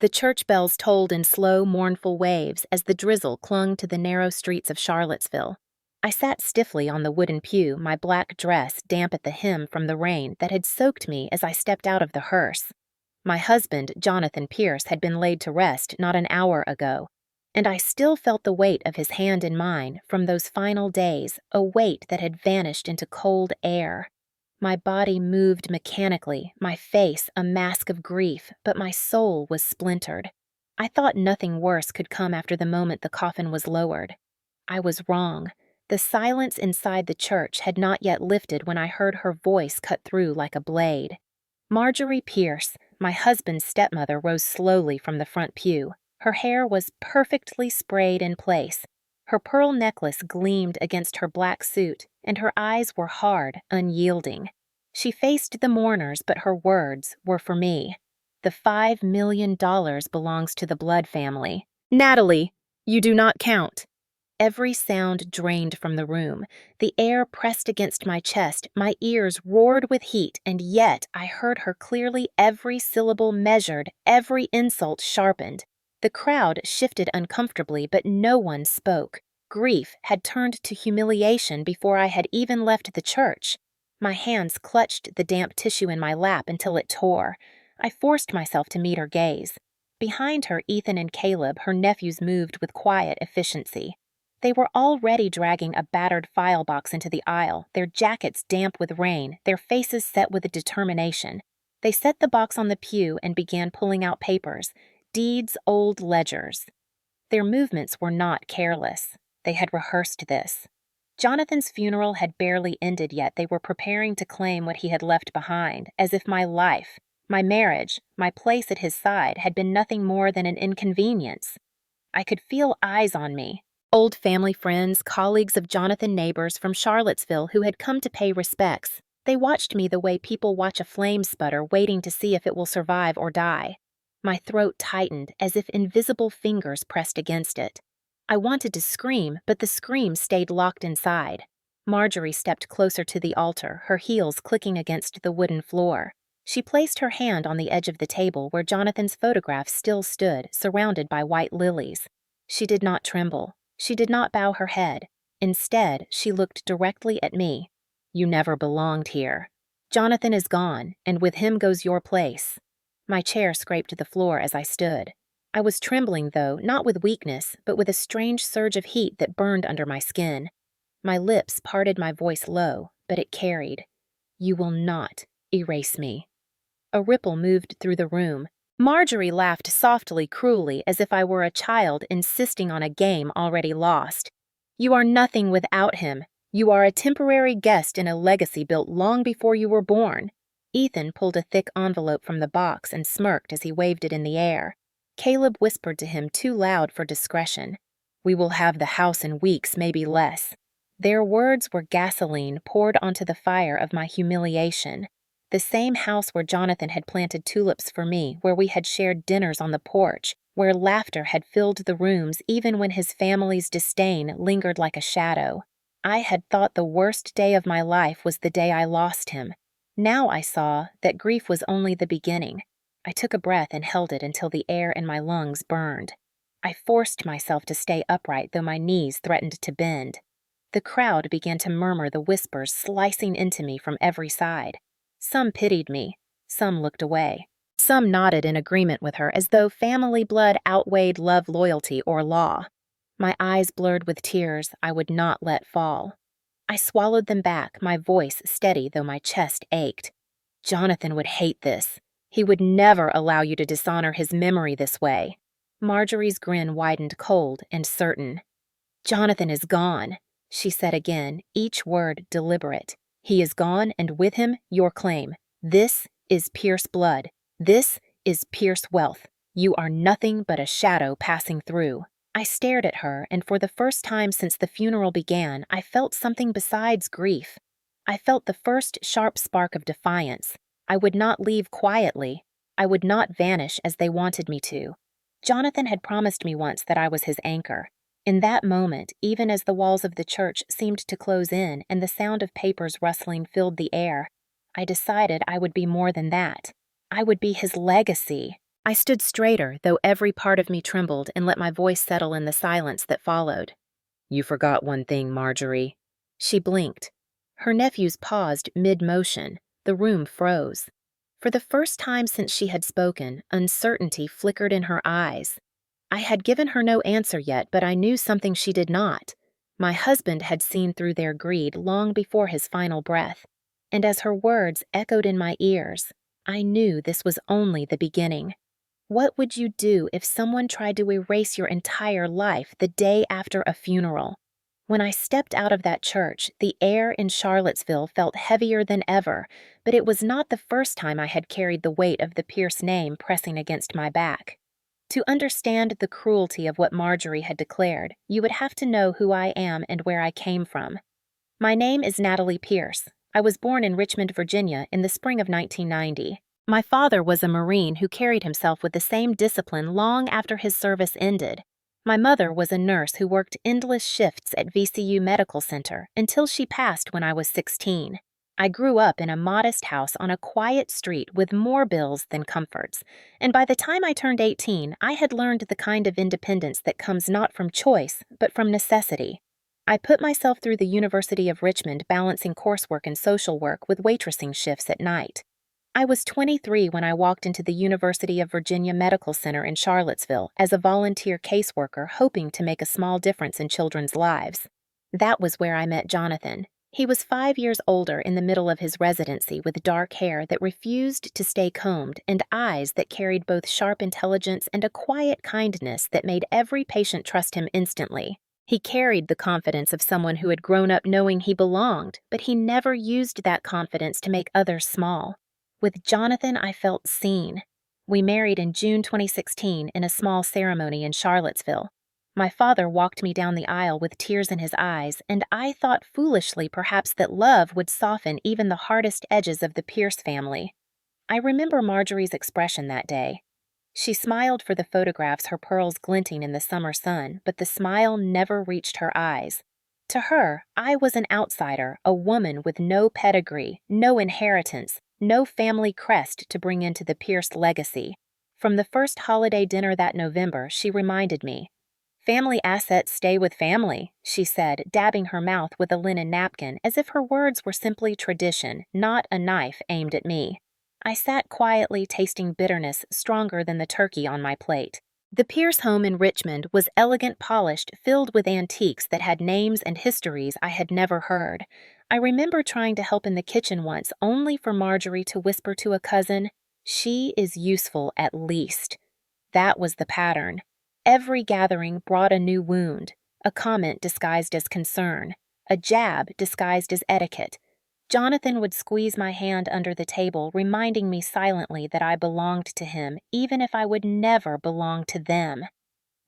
The church bells tolled in slow, mournful waves as the drizzle clung to the narrow streets of Charlottesville. I sat stiffly on the wooden pew, my black dress damp at the hem from the rain that had soaked me as I stepped out of the hearse. My husband, Jonathan Pierce, had been laid to rest not an hour ago, and I still felt the weight of his hand in mine from those final days, a weight that had vanished into cold air. My body moved mechanically, my face a mask of grief, but my soul was splintered. I thought nothing worse could come after the moment the coffin was lowered. I was wrong. The silence inside the church had not yet lifted when I heard her voice cut through like a blade. Marjorie Pierce, my husband's stepmother, rose slowly from the front pew. Her hair was perfectly sprayed in place. Her pearl necklace gleamed against her black suit, and her eyes were hard, unyielding. She faced the mourners, but her words were for me. The $5 million belongs to the Blood family. Natalie, you do not count. Every sound drained from the room. The air pressed against my chest, my ears roared with heat, and yet I heard her clearly, every syllable measured, every insult sharpened. The crowd shifted uncomfortably, but no one spoke. Grief had turned to humiliation before I had even left the church. My hands clutched the damp tissue in my lap until it tore. I forced myself to meet her gaze. Behind her, Ethan and Caleb, her nephews, moved with quiet efficiency. They were already dragging a battered file box into the aisle, their jackets damp with rain, their faces set with determination. They set the box on the pew and began pulling out papers, deeds, old ledgers. Their movements were not careless. They had rehearsed this. Jonathan's funeral had barely ended yet. They were preparing to claim what he had left behind, as if my life, my marriage, my place at his side had been nothing more than an inconvenience. I could feel eyes on me. Old family friends, colleagues of Jonathan, neighbors from Charlottesville who had come to pay respects. They watched me the way people watch a flame sputter, waiting to see if it will survive or die. My throat tightened as if invisible fingers pressed against it. I wanted to scream, but the scream stayed locked inside. Marjorie stepped closer to the altar, her heels clicking against the wooden floor. She placed her hand on the edge of the table where Jonathan's photograph still stood, surrounded by white lilies. She did not tremble. She did not bow her head. Instead, she looked directly at me. You never belonged here. Jonathan is gone, and with him goes your place. My chair scraped the floor as I stood. I was trembling, though, not with weakness, but with a strange surge of heat that burned under my skin. My lips parted, my voice low, but it carried. You will not erase me. A ripple moved through the room. Marjorie laughed softly, cruelly, as if I were a child insisting on a game already lost. You are nothing without him. You are a temporary guest in a legacy built long before you were born. Ethan pulled a thick envelope from the box and smirked as he waved it in the air. Caleb whispered to him too loud for discretion. We will have the house in weeks, maybe less. Their words were gasoline poured onto the fire of my humiliation. The same house where Jonathan had planted tulips for me, where we had shared dinners on the porch, where laughter had filled the rooms even when his family's disdain lingered like a shadow. I had thought the worst day of my life was the day I lost him. Now I saw that grief was only the beginning. I took a breath and held it until the air in my lungs burned. I forced myself to stay upright, though my knees threatened to bend. The crowd began to murmur, the whispers slicing into me from every side. Some pitied me, some looked away. Some nodded in agreement with her, as though family blood outweighed love, loyalty, or law. My eyes blurred with tears I would not let fall. I swallowed them back, my voice steady though my chest ached. Jonathan would hate this. He would never allow you to dishonor his memory this way. Marjorie's grin widened, cold and certain. Jonathan is gone, she said again, each word deliberate. He is gone, and with him, your claim. This is Pierce blood. This is Pierce wealth. You are nothing but a shadow passing through. I stared at her, and for the first time since the funeral began, I felt something besides grief. I felt the first sharp spark of defiance. I would not leave quietly. I would not vanish as they wanted me to. Jonathan had promised me once that I was his anchor. In that moment, even as the walls of the church seemed to close in and the sound of papers rustling filled the air, I decided I would be more than that. I would be his legacy. I stood straighter, though every part of me trembled, and let my voice settle in the silence that followed. "You forgot one thing, Marjorie." She blinked. Her nephews paused mid-motion. The room froze. For the first time since she had spoken, uncertainty flickered in her eyes. I had given her no answer yet, but I knew something she did not. My husband had seen through their greed long before his final breath, and as her words echoed in my ears, I knew this was only the beginning. What would you do if someone tried to erase your entire life the day after a funeral? When I stepped out of that church, the air in Charlottesville felt heavier than ever, but it was not the first time I had carried the weight of the Pierce name pressing against my back. To understand the cruelty of what Marjorie had declared, you would have to know who I am and where I came from. My name is Natalie Pierce. I was born in Richmond, Virginia in the spring of 1990. My father was a Marine who carried himself with the same discipline long after his service ended. My mother was a nurse who worked endless shifts at VCU Medical Center until she passed when I was 16. I grew up in a modest house on a quiet street with more bills than comforts, and by the time I turned 18, I had learned the kind of independence that comes not from choice, but from necessity. I put myself through the University of Richmond balancing coursework and social work with waitressing shifts at night. I was 23 when I walked into the University of Virginia Medical Center in Charlottesville as a volunteer caseworker hoping to make a small difference in children's lives. That was where I met Jonathan. He was 5 years older in the middle of his residency with dark hair that refused to stay combed and eyes that carried both sharp intelligence and a quiet kindness that made every patient trust him instantly. He carried the confidence of someone who had grown up knowing he belonged, but he never used that confidence to make others small. With Jonathan, I felt seen. We married in June 2016 in a small ceremony in Charlottesville. My father walked me down the aisle with tears in his eyes, and I thought foolishly perhaps that love would soften even the hardest edges of the Pierce family. I remember Marjorie's expression that day. She smiled for the photographs, her pearls glinting in the summer sun, but the smile never reached her eyes. To her, I was an outsider, a woman with no pedigree, no inheritance, no family crest to bring into the Pierce legacy. From the first holiday dinner that November, she reminded me. "Family assets stay with family," she said, dabbing her mouth with a linen napkin as if her words were simply tradition, not a knife aimed at me. I sat quietly tasting bitterness stronger than the turkey on my plate. The Pierce home in Richmond was elegant, polished, filled with antiques that had names and histories I had never heard. I remember trying to help in the kitchen once only for Marjorie to whisper to a cousin, "She is useful at least." That was the pattern. Every gathering brought a new wound, a comment disguised as concern, a jab disguised as etiquette. Jonathan would squeeze my hand under the table, reminding me silently that I belonged to him, even if I would never belong to them.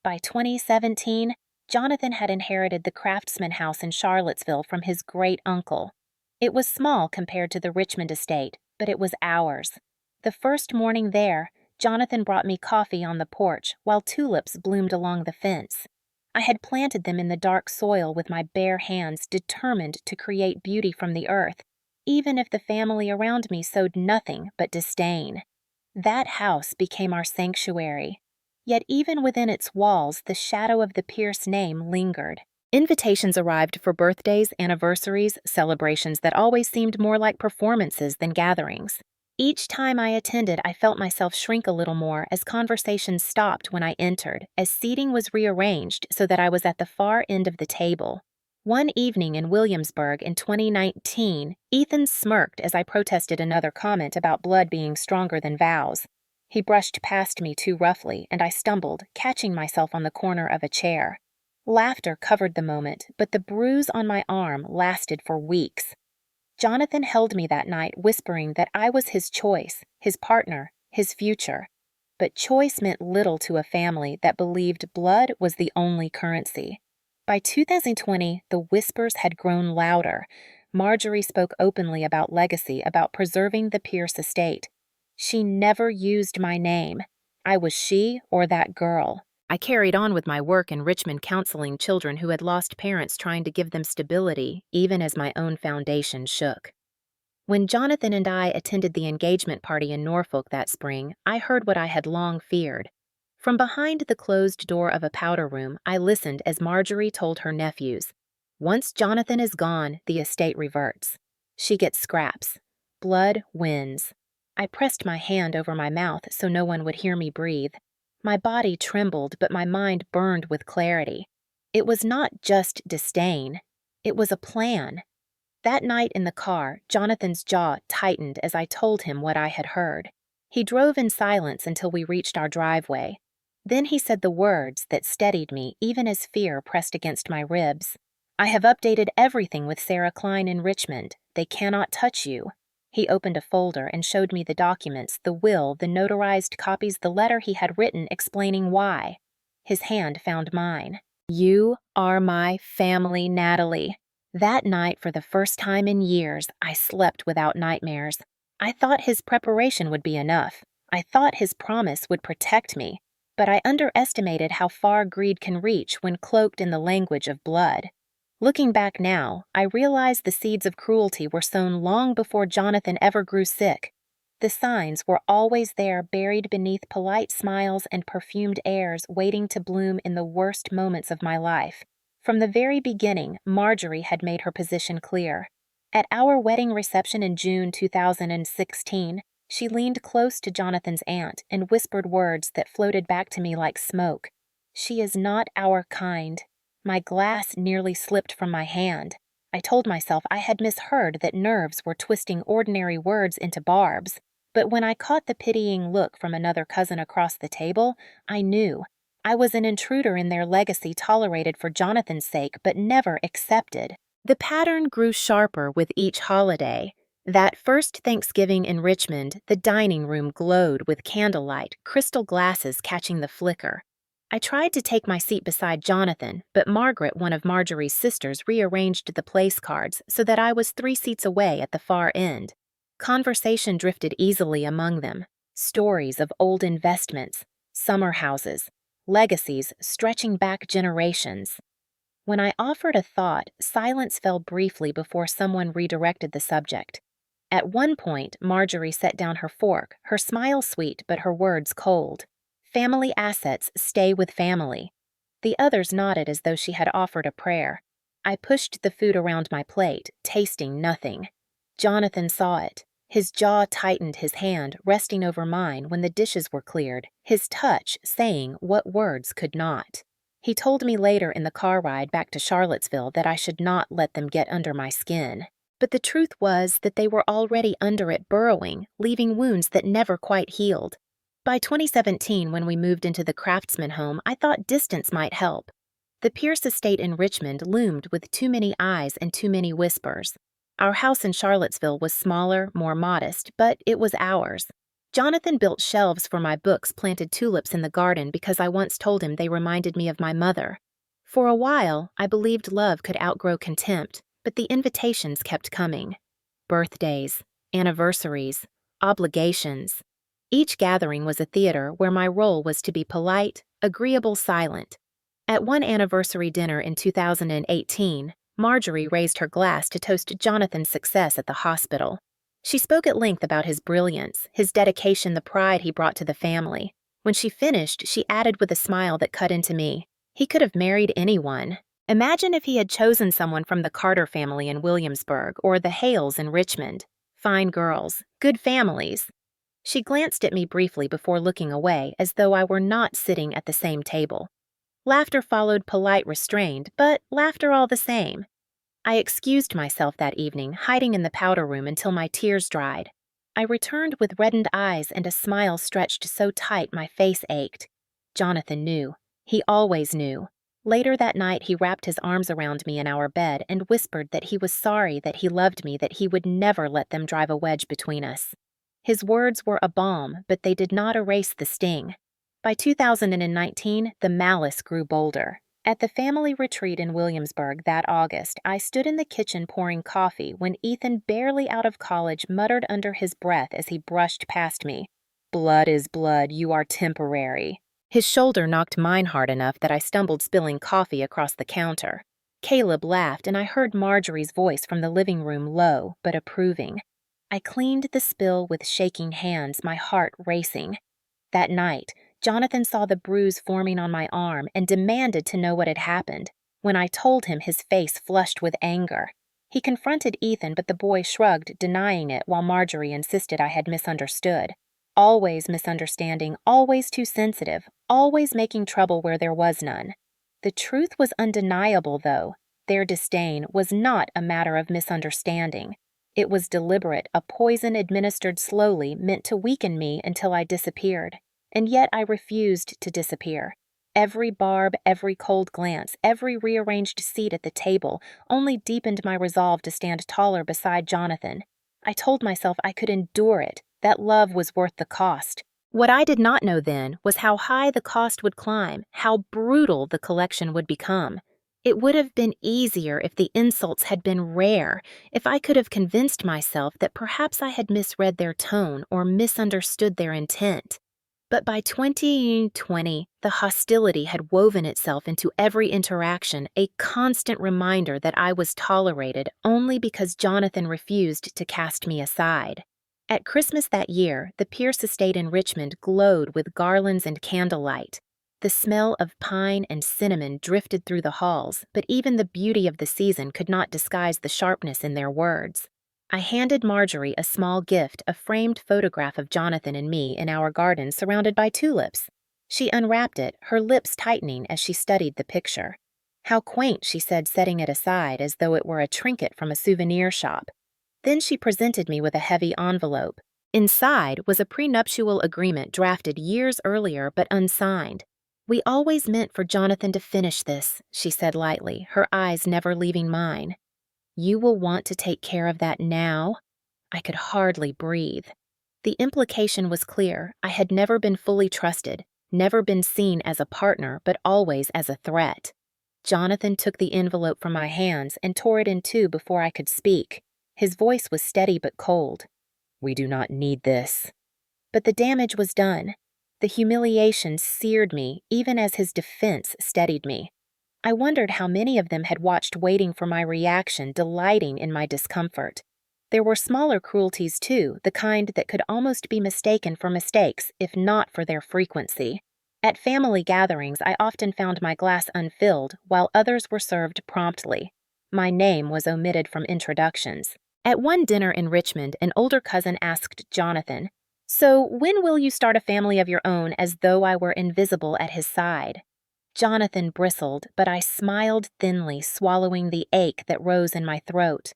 By 2017, Jonathan had inherited the Craftsman House in Charlottesville from his great-uncle. It was small compared to the Richmond estate, but it was ours. The first morning there, Jonathan brought me coffee on the porch while tulips bloomed along the fence. I had planted them in the dark soil with my bare hands, determined to create beauty from the earth, even if the family around me sowed nothing but disdain. That house became our sanctuary. Yet even within its walls, the shadow of the Pierce name lingered. Invitations arrived for birthdays, anniversaries, celebrations that always seemed more like performances than gatherings. Each time I attended, I felt myself shrink a little more as conversations stopped when I entered, as seating was rearranged so that I was at the far end of the table. One evening in Williamsburg in 2019, Ethan smirked as I protested another comment about blood being stronger than vows. He brushed past me too roughly, and I stumbled, catching myself on the corner of a chair. Laughter covered the moment, but the bruise on my arm lasted for weeks. Jonathan held me that night, whispering that I was his choice, his partner, his future. But choice meant little to a family that believed blood was the only currency. By 2020, the whispers had grown louder. Marjorie spoke openly about legacy, about preserving the Pierce estate. She never used my name. I was she or that girl. I carried on with my work in Richmond counseling children who had lost parents, trying to give them stability, even as my own foundation shook. When Jonathan and I attended the engagement party in Norfolk that spring, I heard what I had long feared. From behind the closed door of a powder room, I listened as Marjorie told her nephews, "Once Jonathan is gone, the estate reverts. She gets scraps. Blood wins." I pressed my hand over my mouth so no one would hear me breathe. My body trembled, but my mind burned with clarity. It was not just disdain. It was a plan. That night in the car, Jonathan's jaw tightened as I told him what I had heard. He drove in silence until we reached our driveway. Then he said the words that steadied me even as fear pressed against my ribs. "I have updated everything with Sarah Klein in Richmond. They cannot touch you." He opened a folder and showed me the documents, the will, the notarized copies, the letter he had written explaining why. His hand found mine. "You are my family, Natalie." That night, for the first time in years, I slept without nightmares. I thought his preparation would be enough. I thought his promise would protect me. But I underestimated how far greed can reach when cloaked in the language of blood. Looking back now, I realize the seeds of cruelty were sown long before Jonathan ever grew sick. The signs were always there, buried beneath polite smiles and perfumed airs, waiting to bloom in the worst moments of my life. From the very beginning, Marjorie had made her position clear. At our wedding reception in June 2016, she leaned close to Jonathan's aunt and whispered words that floated back to me like smoke. "She is not our kind." My glass nearly slipped from my hand. I told myself I had misheard, that nerves were twisting ordinary words into barbs. But when I caught the pitying look from another cousin across the table, I knew. I was an intruder in their legacy, tolerated for Jonathan's sake, but never accepted. The pattern grew sharper with each holiday. That first Thanksgiving in Richmond, the dining room glowed with candlelight, crystal glasses catching the flicker. I tried to take my seat beside Jonathan, but Margaret, one of Marjorie's sisters, rearranged the place cards so that I was 3 seats away at the far end. Conversation drifted easily among them. Stories of old investments, summer houses, legacies stretching back generations. When I offered a thought, silence fell briefly before someone redirected the subject. At one point, Marjorie set down her fork, her smile sweet but her words cold. "Family assets stay with family." The others nodded as though she had offered a prayer. I pushed the food around my plate, tasting nothing. Jonathan saw it. His jaw tightened, his hand resting over mine when the dishes were cleared, his touch saying what words could not. He told me later in the car ride back to Charlottesville that I should not let them get under my skin. But the truth was that they were already under it, burrowing, leaving wounds that never quite healed. By 2017, when we moved into the Craftsman home, I thought distance might help. The Pierce estate in Richmond loomed with too many eyes and too many whispers. Our house in Charlottesville was smaller, more modest, but it was ours. Jonathan built shelves for my books, planted tulips in the garden because I once told him they reminded me of my mother. For a while, I believed love could outgrow contempt, but the invitations kept coming. Birthdays, anniversaries, obligations. Each gathering was a theater where my role was to be polite, agreeable, silent. At one anniversary dinner in 2018, Marjorie raised her glass to toast Jonathan's success at the hospital. She spoke at length about his brilliance, his dedication, the pride he brought to the family. When she finished, she added with a smile that cut into me, "He could have married anyone. Imagine if he had chosen someone from the Carter family in Williamsburg or the Hales in Richmond. Fine girls, good families." She glanced at me briefly before looking away, as though I were not sitting at the same table. Laughter followed, polite, restrained, but laughter all the same. I excused myself that evening, hiding in the powder room until my tears dried. I returned with reddened eyes and a smile stretched so tight my face ached. Jonathan knew. He always knew. Later that night, he wrapped his arms around me in our bed and whispered that he was sorry, that he loved me, that he would never let them drive a wedge between us. His words were a balm, but they did not erase the sting. By 2019, the malice grew bolder. At the family retreat in Williamsburg that August, I stood in the kitchen pouring coffee when Ethan, barely out of college, muttered under his breath as he brushed past me, "Blood is blood, you are temporary." His shoulder knocked mine hard enough that I stumbled, spilling coffee across the counter. Caleb laughed, and I heard Marjorie's voice from the living room, low but approving. I cleaned the spill with shaking hands, my heart racing. That night, Jonathan saw the bruise forming on my arm and demanded to know what had happened. When I told him, his face flushed with anger. He confronted Ethan, but the boy shrugged, denying it, while Marjorie insisted I had misunderstood. Always misunderstanding, always too sensitive, always making trouble where there was none. The truth was undeniable, though. Their disdain was not a matter of misunderstanding. It was deliberate, a poison administered slowly meant to weaken me until I disappeared. And yet I refused to disappear. Every barb, every cold glance, every rearranged seat at the table only deepened my resolve to stand taller beside Jonathan. I told myself I could endure it, that love was worth the cost. What I did not know then was how high the cost would climb, how brutal the collection would become. It would have been easier if the insults had been rare, if I could have convinced myself that perhaps I had misread their tone or misunderstood their intent. But by 2020, the hostility had woven itself into every interaction, a constant reminder that I was tolerated only because Jonathan refused to cast me aside. At Christmas that year, the Pierce estate in Richmond glowed with garlands and candlelight. The smell of pine and cinnamon drifted through the halls, but even the beauty of the season could not disguise the sharpness in their words. I handed Marjorie a small gift, a framed photograph of Jonathan and me in our garden surrounded by tulips. She unwrapped it, her lips tightening as she studied the picture. How quaint, she said, setting it aside as though it were a trinket from a souvenir shop. Then she presented me with a heavy envelope. Inside was a prenuptial agreement drafted years earlier but unsigned. "We always meant for Jonathan to finish this," she said lightly, her eyes never leaving mine. "You will want to take care of that now?" I could hardly breathe. The implication was clear. I had never been fully trusted, never been seen as a partner, but always as a threat. Jonathan took the envelope from my hands and tore it in two before I could speak. His voice was steady but cold. "We do not need this." But the damage was done. The humiliation seared me, even as his defense steadied me. I wondered how many of them had watched, waiting for my reaction, delighting in my discomfort. There were smaller cruelties too, the kind that could almost be mistaken for mistakes, if not for their frequency. At family gatherings, I often found my glass unfilled, while others were served promptly. My name was omitted from introductions. At one dinner in Richmond, an older cousin asked Jonathan, "So when will you start a family of your own?" as though I were invisible at his side. Jonathan bristled, but I smiled thinly, swallowing the ache that rose in my throat.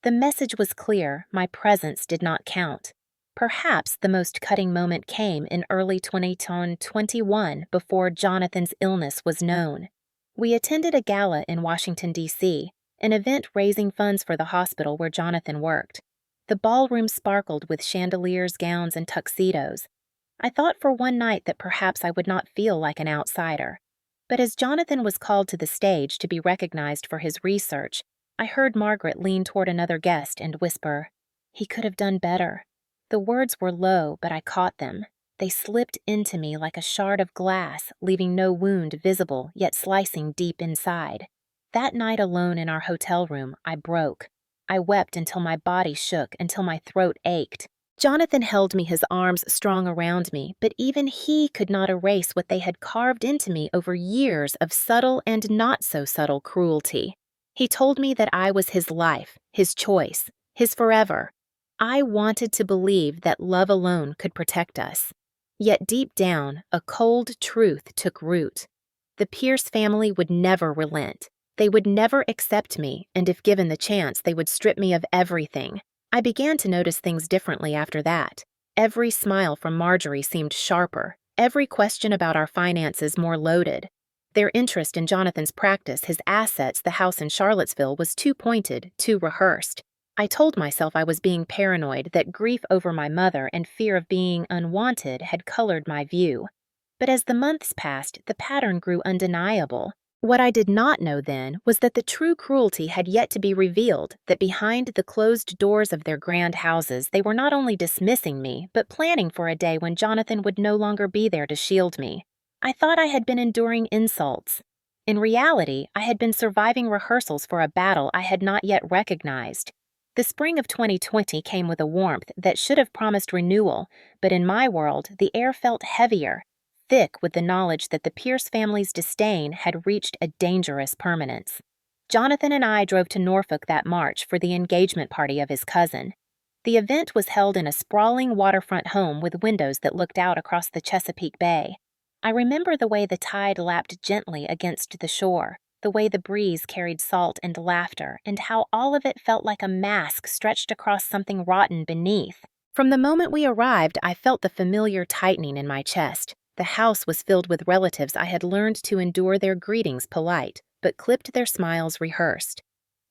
The message was clear, my presence did not count. Perhaps the most cutting moment came in early 2021, before Jonathan's illness was known. We attended a gala in Washington, D.C., an event raising funds for the hospital where Jonathan worked. The ballroom sparkled with chandeliers, gowns, and tuxedos. I thought for one night that perhaps I would not feel like an outsider. But as Jonathan was called to the stage to be recognized for his research, I heard Margaret lean toward another guest and whisper, "He could have done better." The words were low, but I caught them. They slipped into me like a shard of glass, leaving no wound visible, yet slicing deep inside. That night alone in our hotel room, I broke. I wept until my body shook, until my throat ached. Jonathan held me, his arms strong around me, but even he could not erase what they had carved into me over years of subtle and not so subtle cruelty. He told me that I was his life, his choice, his forever. I wanted to believe that love alone could protect us. Yet deep down, a cold truth took root. The Pierce family would never relent. They would never accept me, and if given the chance, they would strip me of everything. I began to notice things differently after that. Every smile from Marjorie seemed sharper, every question about our finances more loaded. Their interest in Jonathan's practice, his assets, the house in Charlottesville, was too pointed, too rehearsed. I told myself I was being paranoid, that grief over my mother and fear of being unwanted had colored my view. But as the months passed, the pattern grew undeniable. What I did not know then was that the true cruelty had yet to be revealed, that behind the closed doors of their grand houses they were not only dismissing me, but planning for a day when Jonathan would no longer be there to shield me. I thought I had been enduring insults. In reality, I had been surviving rehearsals for a battle I had not yet recognized. The spring of 2020 came with a warmth that should have promised renewal, but in my world, the air felt heavier, thick with the knowledge that the Pierce family's disdain had reached a dangerous permanence. Jonathan and I drove to Norfolk that March for the engagement party of his cousin. The event was held in a sprawling waterfront home with windows that looked out across the Chesapeake Bay. I remember the way the tide lapped gently against the shore, the way the breeze carried salt and laughter, and how all of it felt like a mask stretched across something rotten beneath. From the moment we arrived, I felt the familiar tightening in my chest. The house was filled with relatives I had learned to endure their greetings polite, but clipped their smiles rehearsed.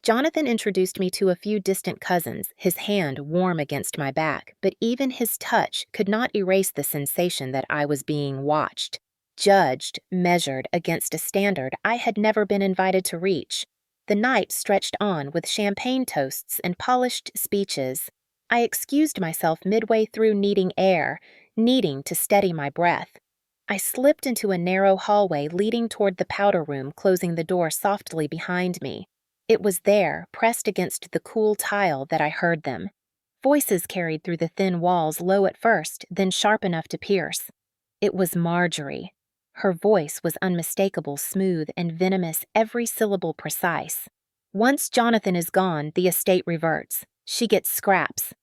Jonathan introduced me to a few distant cousins, his hand warm against my back, but even his touch could not erase the sensation that I was being watched, judged, measured against a standard I had never been invited to reach. The night stretched on with champagne toasts and polished speeches. I excused myself midway through needing air, needing to steady my breath. I slipped into a narrow hallway leading toward the powder room, closing the door softly behind me. It was there, pressed against the cool tile, that I heard them. Voices carried through the thin walls, low at first, then sharp enough to pierce. It was Marjorie. Her voice was unmistakable, smooth, and venomous, every syllable precise. Once Jonathan is gone, the estate reverts. She gets scraps.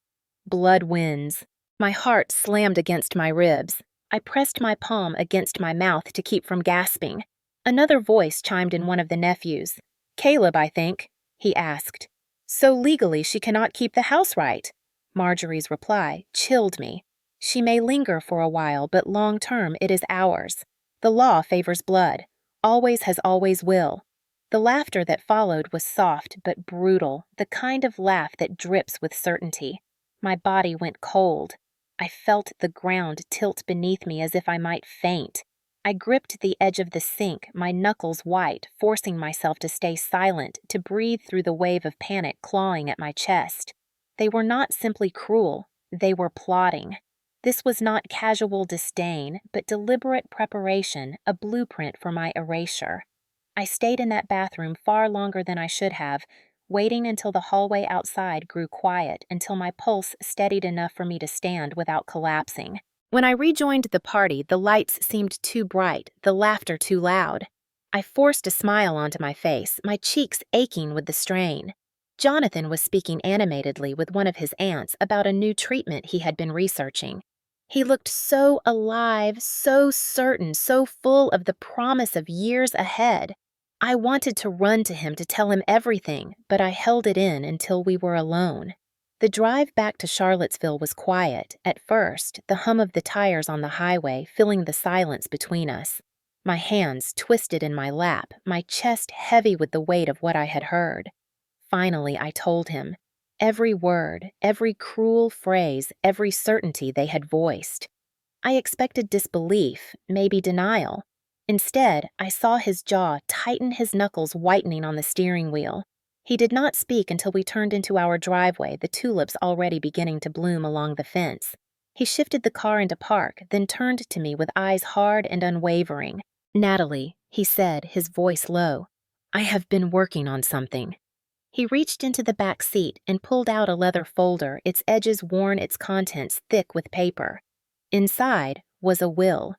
Blood wins. My heart slammed against my ribs. I pressed my palm against my mouth to keep from gasping. Another voice chimed in, one of the nephews. "Caleb, I think," he asked. "So legally she cannot keep the house right." Marjorie's reply chilled me. "She may linger for a while, but long term it is ours. The law favors blood. Always has, always will." The laughter that followed was soft but brutal, the kind of laugh that drips with certainty. My body went cold. I felt the ground tilt beneath me as if I might faint. I gripped the edge of the sink, my knuckles white, forcing myself to stay silent, to breathe through the wave of panic clawing at my chest. They were not simply cruel, they were plotting. This was not casual disdain, but deliberate preparation, a blueprint for my erasure. I stayed in that bathroom far longer than I should have, waiting until the hallway outside grew quiet, until my pulse steadied enough for me to stand without collapsing. When I rejoined the party, the lights seemed too bright, the laughter too loud. I forced a smile onto my face, my cheeks aching with the strain. Jonathan was speaking animatedly with one of his aunts about a new treatment he had been researching. He looked so alive, so certain, so full of the promise of years ahead. I wanted to run to him to tell him everything, but I held it in until we were alone. The drive back to Charlottesville was quiet, at first, the hum of the tires on the highway filling the silence between us. My hands twisted in my lap, my chest heavy with the weight of what I had heard. Finally, I told him. Every word, every cruel phrase, every certainty they had voiced. I expected disbelief, maybe denial. Instead, I saw his jaw tighten, his knuckles whitening on the steering wheel. He did not speak until we turned into our driveway, the tulips already beginning to bloom along the fence. He shifted the car into park, then turned to me with eyes hard and unwavering. "Natalie," he said, his voice low, "I have been working on something." He reached into the back seat and pulled out a leather folder, its edges worn, its contents thick with paper. Inside was a will.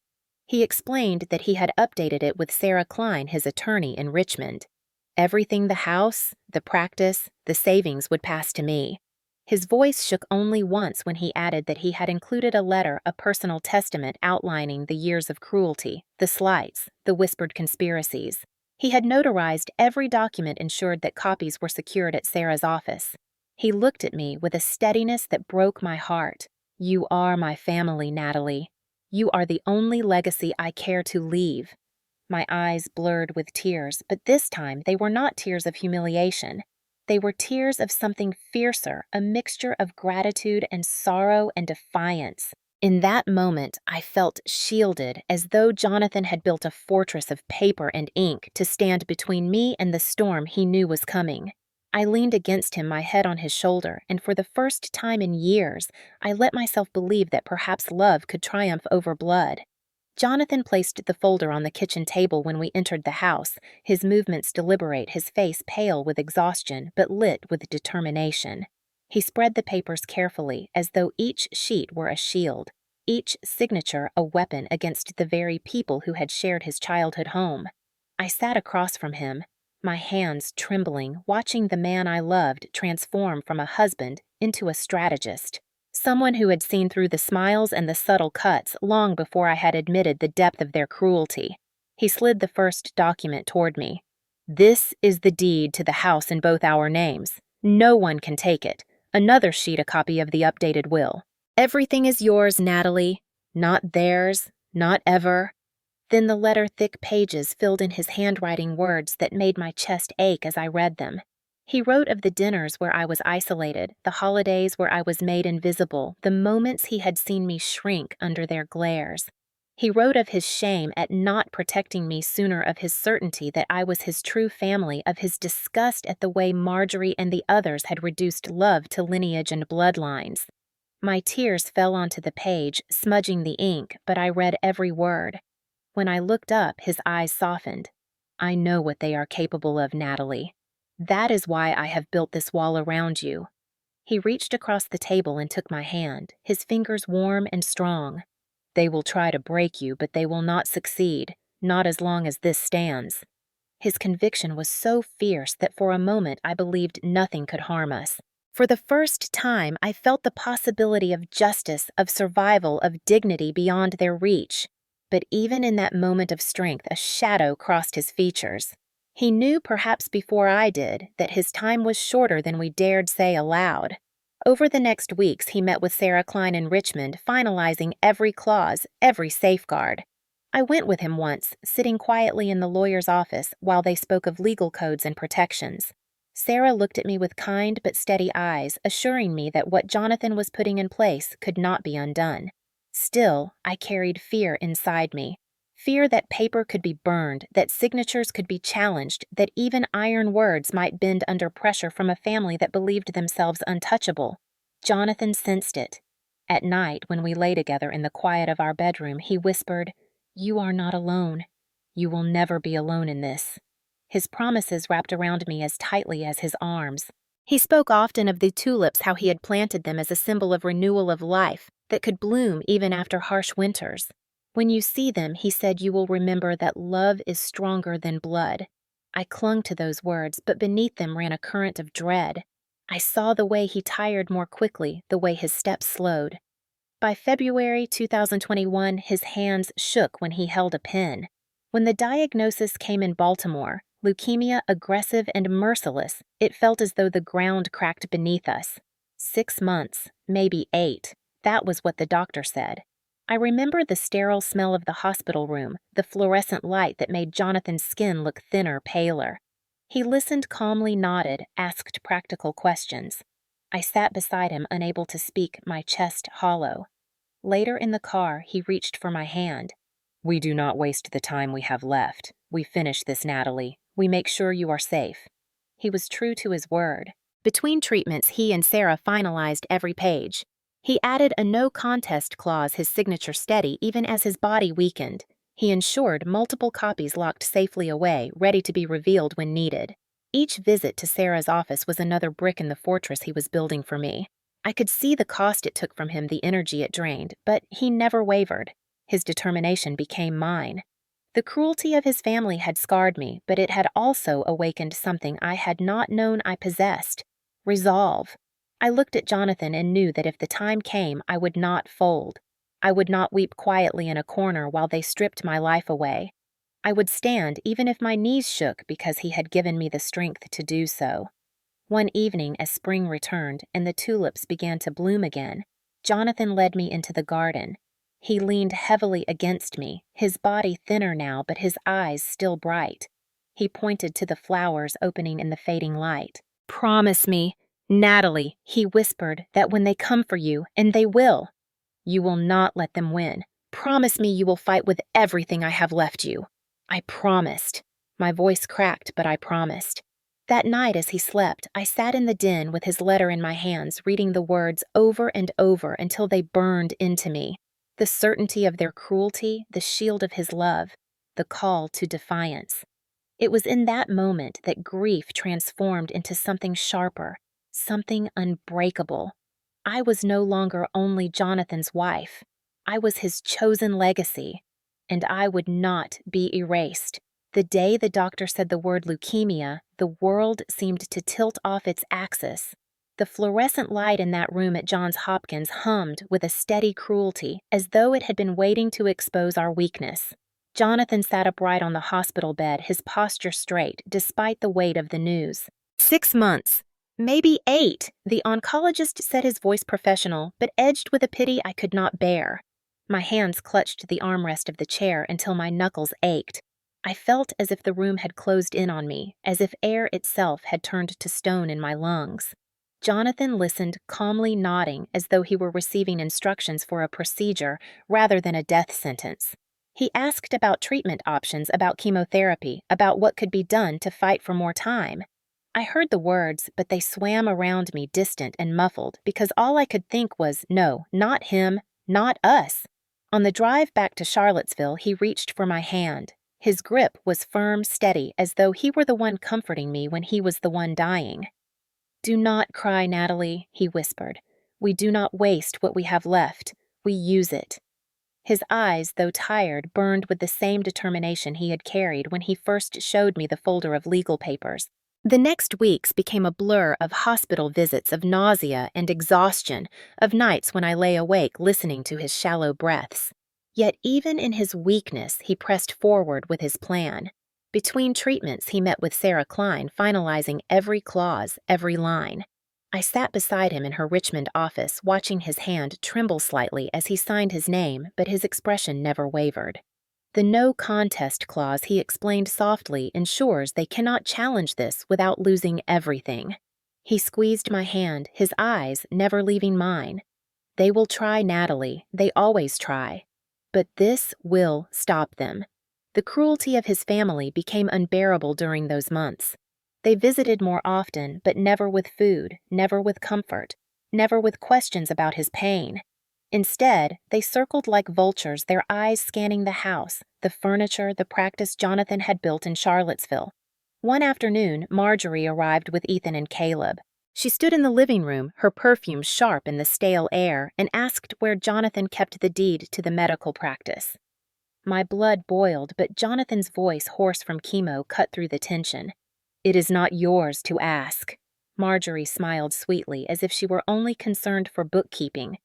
He explained that he had updated it with Sarah Klein, his attorney in Richmond. Everything, the house, the practice, the savings, would pass to me. His voice shook only once when he added that he had included a letter, a personal testament outlining the years of cruelty, the slights, the whispered conspiracies. He had notarized every document, ensured that copies were secured at Sarah's office. He looked at me with a steadiness that broke my heart. "You are my family, Natalie. You are the only legacy I care to leave." My eyes blurred with tears, but this time they were not tears of humiliation. They were tears of something fiercer, a mixture of gratitude and sorrow and defiance. In that moment, I felt shielded, as though Jonathan had built a fortress of paper and ink to stand between me and the storm he knew was coming. I leaned against him, my head on his shoulder, and for the first time in years, I let myself believe that perhaps love could triumph over blood. Jonathan placed the folder on the kitchen table when we entered the house, his movements deliberate, his face pale with exhaustion, but lit with determination. He spread the papers carefully, as though each sheet were a shield, each signature a weapon against the very people who had shared his childhood home. I sat across from him, my hands trembling, watching the man I loved transform from a husband into a strategist, someone who had seen through the smiles and the subtle cuts long before I had admitted the depth of their cruelty. He slid the first document toward me. "This is the deed to the house in both our names. No one can take it. Another sheet, a copy of the updated will. Everything is yours, Natalie. Not theirs, not ever." Then the letter-thick pages filled in his handwriting words that made my chest ache as I read them. He wrote of the dinners where I was isolated, the holidays where I was made invisible, the moments he had seen me shrink under their glares. He wrote of his shame at not protecting me sooner, of his certainty that I was his true family, of his disgust at the way Marjorie and the others had reduced love to lineage and bloodlines. My tears fell onto the page, smudging the ink, but I read every word. When I looked up, his eyes softened. "I know what they are capable of, Natalie. That is why I have built this wall around you." He reached across the table and took my hand, his fingers warm and strong. "They will try to break you, but they will not succeed, not as long as this stands." His conviction was so fierce that for a moment I believed nothing could harm us. For the first time, I felt the possibility of justice, of survival, of dignity beyond their reach. But even in that moment of strength, a shadow crossed his features. He knew, perhaps before I did, that his time was shorter than we dared say aloud. Over the next weeks, he met with Sarah Klein in Richmond, finalizing every clause, every safeguard. I went with him once, sitting quietly in the lawyer's office while they spoke of legal codes and protections. Sarah looked at me with kind but steady eyes, assuring me that what Jonathan was putting in place could not be undone. Still, I carried fear inside me. Fear that paper could be burned, that signatures could be challenged, that even iron words might bend under pressure from a family that believed themselves untouchable. Jonathan sensed it. At night, when we lay together in the quiet of our bedroom, he whispered, "You are not alone. You will never be alone in this." His promises wrapped around me as tightly as his arms. He spoke often of the tulips, how he had planted them as a symbol of renewal of life that could bloom even after harsh winters. "When you see them," he said, "you will remember that love is stronger than blood." I clung to those words, but beneath them ran a current of dread. I saw the way he tired more quickly, the way his steps slowed. By February 2021, his hands shook when he held a pen. When the diagnosis came in Baltimore, leukemia aggressive and merciless, it felt as though the ground cracked beneath us. 6 months, maybe 8. That was what the doctor said. I remember the sterile smell of the hospital room, the fluorescent light that made Jonathan's skin look thinner, paler. He listened, calmly nodded, asked practical questions. I sat beside him, unable to speak, my chest hollow. Later in the car, he reached for my hand. "We do not waste the time we have left. We finish this, Natalie. We make sure you are safe." He was true to his word. Between treatments, he and Sarah finalized every page. He added a no-contest clause, his signature steady, even as his body weakened. He ensured multiple copies locked safely away, ready to be revealed when needed. Each visit to Sarah's office was another brick in the fortress he was building for me. I could see the cost it took from him, the energy it drained, but he never wavered. His determination became mine. The cruelty of his family had scarred me, but it had also awakened something I had not known I possessed: resolve. I looked at Jonathan and knew that if the time came, I would not fold. I would not weep quietly in a corner while they stripped my life away. I would stand even if my knees shook, because he had given me the strength to do so. One evening, as spring returned and the tulips began to bloom again, Jonathan led me into the garden. He leaned heavily against me, his body thinner now, but his eyes still bright. He pointed to the flowers opening in the fading light. "Promise me, Natalie," he whispered, "that when they come for you, and they will, you will not let them win. Promise me you will fight with everything I have left you." I promised. My voice cracked, but I promised. That night as he slept, I sat in the den with his letter in my hands, reading the words over and over until they burned into me. The certainty of their cruelty, the shield of his love, the call to defiance. It was in that moment that grief transformed into something sharper, something unbreakable. I was no longer only Jonathan's wife. I was his chosen legacy, and I would not be erased. The day the doctor said the word leukemia, the world seemed to tilt off its axis. The fluorescent light in that room at Johns Hopkins hummed with a steady cruelty, as though it had been waiting to expose our weakness. Jonathan sat upright on the hospital bed, his posture straight, despite the weight of the news. 6 months. Maybe 8, the oncologist said, his voice professional, but edged with a pity I could not bear. My hands clutched the armrest of the chair until my knuckles ached. I felt as if the room had closed in on me, as if air itself had turned to stone in my lungs. Jonathan listened, calmly nodding as though he were receiving instructions for a procedure rather than a death sentence. He asked about treatment options, about chemotherapy, about what could be done to fight for more time. I heard the words, but they swam around me distant and muffled because all I could think was, no, not him, not us. On the drive back to Charlottesville, he reached for my hand. His grip was firm, steady, as though he were the one comforting me when he was the one dying. "Do not cry, Natalie," he whispered. "We do not waste what we have left. We use it." His eyes, though tired, burned with the same determination he had carried when he first showed me the folder of legal papers. The next weeks became a blur of hospital visits, of nausea and exhaustion, of nights when I lay awake listening to his shallow breaths. Yet even in his weakness, he pressed forward with his plan. Between treatments, he met with Sarah Klein, finalizing every clause, every line. I sat beside him in her Richmond office, watching his hand tremble slightly as he signed his name, but his expression never wavered. The no contest clause, he explained softly, ensures they cannot challenge this without losing everything. He squeezed my hand, his eyes never leaving mine. "They will try, Natalie. They always try. But this will stop them." The cruelty of his family became unbearable during those months. They visited more often, but never with food, never with comfort, never with questions about his pain. Instead, they circled like vultures, their eyes scanning the house, the furniture, the practice Jonathan had built in Charlottesville. One afternoon, Marjorie arrived with Ethan and Caleb. She stood in the living room, her perfume sharp in the stale air, and asked where Jonathan kept the deed to the medical practice. My blood boiled, but Jonathan's voice, hoarse from chemo, cut through the tension. "It is not yours to ask." Marjorie smiled sweetly, as if she were only concerned for bookkeeping.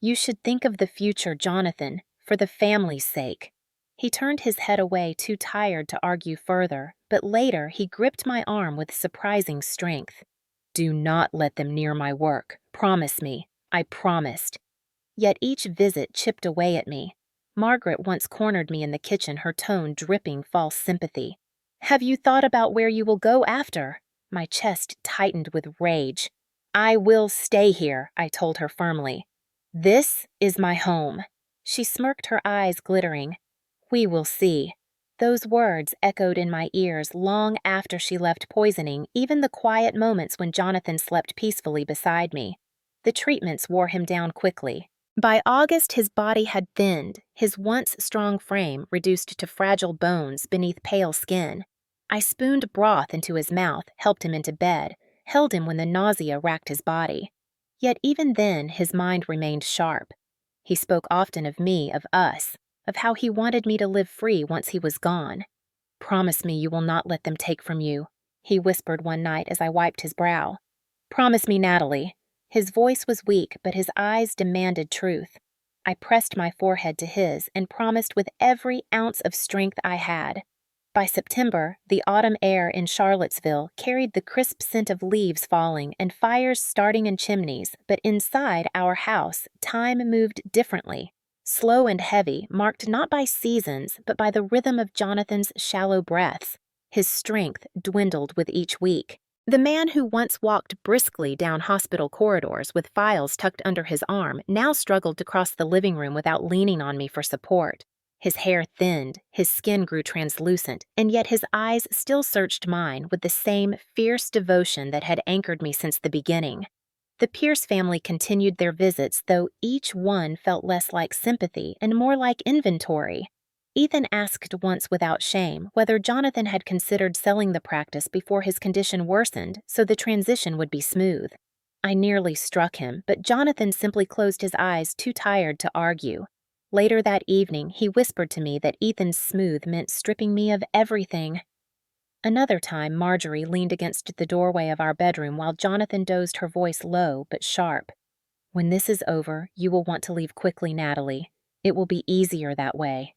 "You should think of the future, Jonathan, for the family's sake." He turned his head away, too tired to argue further, but later he gripped my arm with surprising strength. "Do not let them near my work. Promise me." I promised. Yet each visit chipped away at me. Margaret once cornered me in the kitchen, her tone dripping false sympathy. "Have you thought about where you will go after?" My chest tightened with rage. "I will stay here," I told her firmly. "This is my home." She smirked, her eyes glittering. "We will see." Those words echoed in my ears long after she left, poisoning even the quiet moments when Jonathan slept peacefully beside me. The treatments wore him down quickly. By August, his body had thinned, his once strong frame reduced to fragile bones beneath pale skin. I spooned broth into his mouth, helped him into bed, held him when the nausea racked his body. Yet even then, his mind remained sharp. He spoke often of me, of us, of how he wanted me to live free once he was gone. "Promise me you will not let them take from you," he whispered one night as I wiped his brow. "Promise me, Natalie." His voice was weak, but his eyes demanded truth. I pressed my forehead to his and promised with every ounce of strength I had. By September, the autumn air in Charlottesville carried the crisp scent of leaves falling and fires starting in chimneys, but inside our house, time moved differently. Slow and heavy, marked not by seasons, but by the rhythm of Jonathan's shallow breaths. His strength dwindled with each week. The man who once walked briskly down hospital corridors with files tucked under his arm now struggled to cross the living room without leaning on me for support. His hair thinned, his skin grew translucent, and yet his eyes still searched mine with the same fierce devotion that had anchored me since the beginning. The Pierce family continued their visits, though each one felt less like sympathy and more like inventory. Ethan asked once without shame whether Jonathan had considered selling the practice before his condition worsened so the transition would be smooth. I nearly struck him, but Jonathan simply closed his eyes, too tired to argue. Later that evening, he whispered to me that Ethan's smooth meant stripping me of everything. Another time, Marjorie leaned against the doorway of our bedroom while Jonathan dozed, her voice low but sharp. "When this is over, you will want to leave quickly, Natalie. It will be easier that way."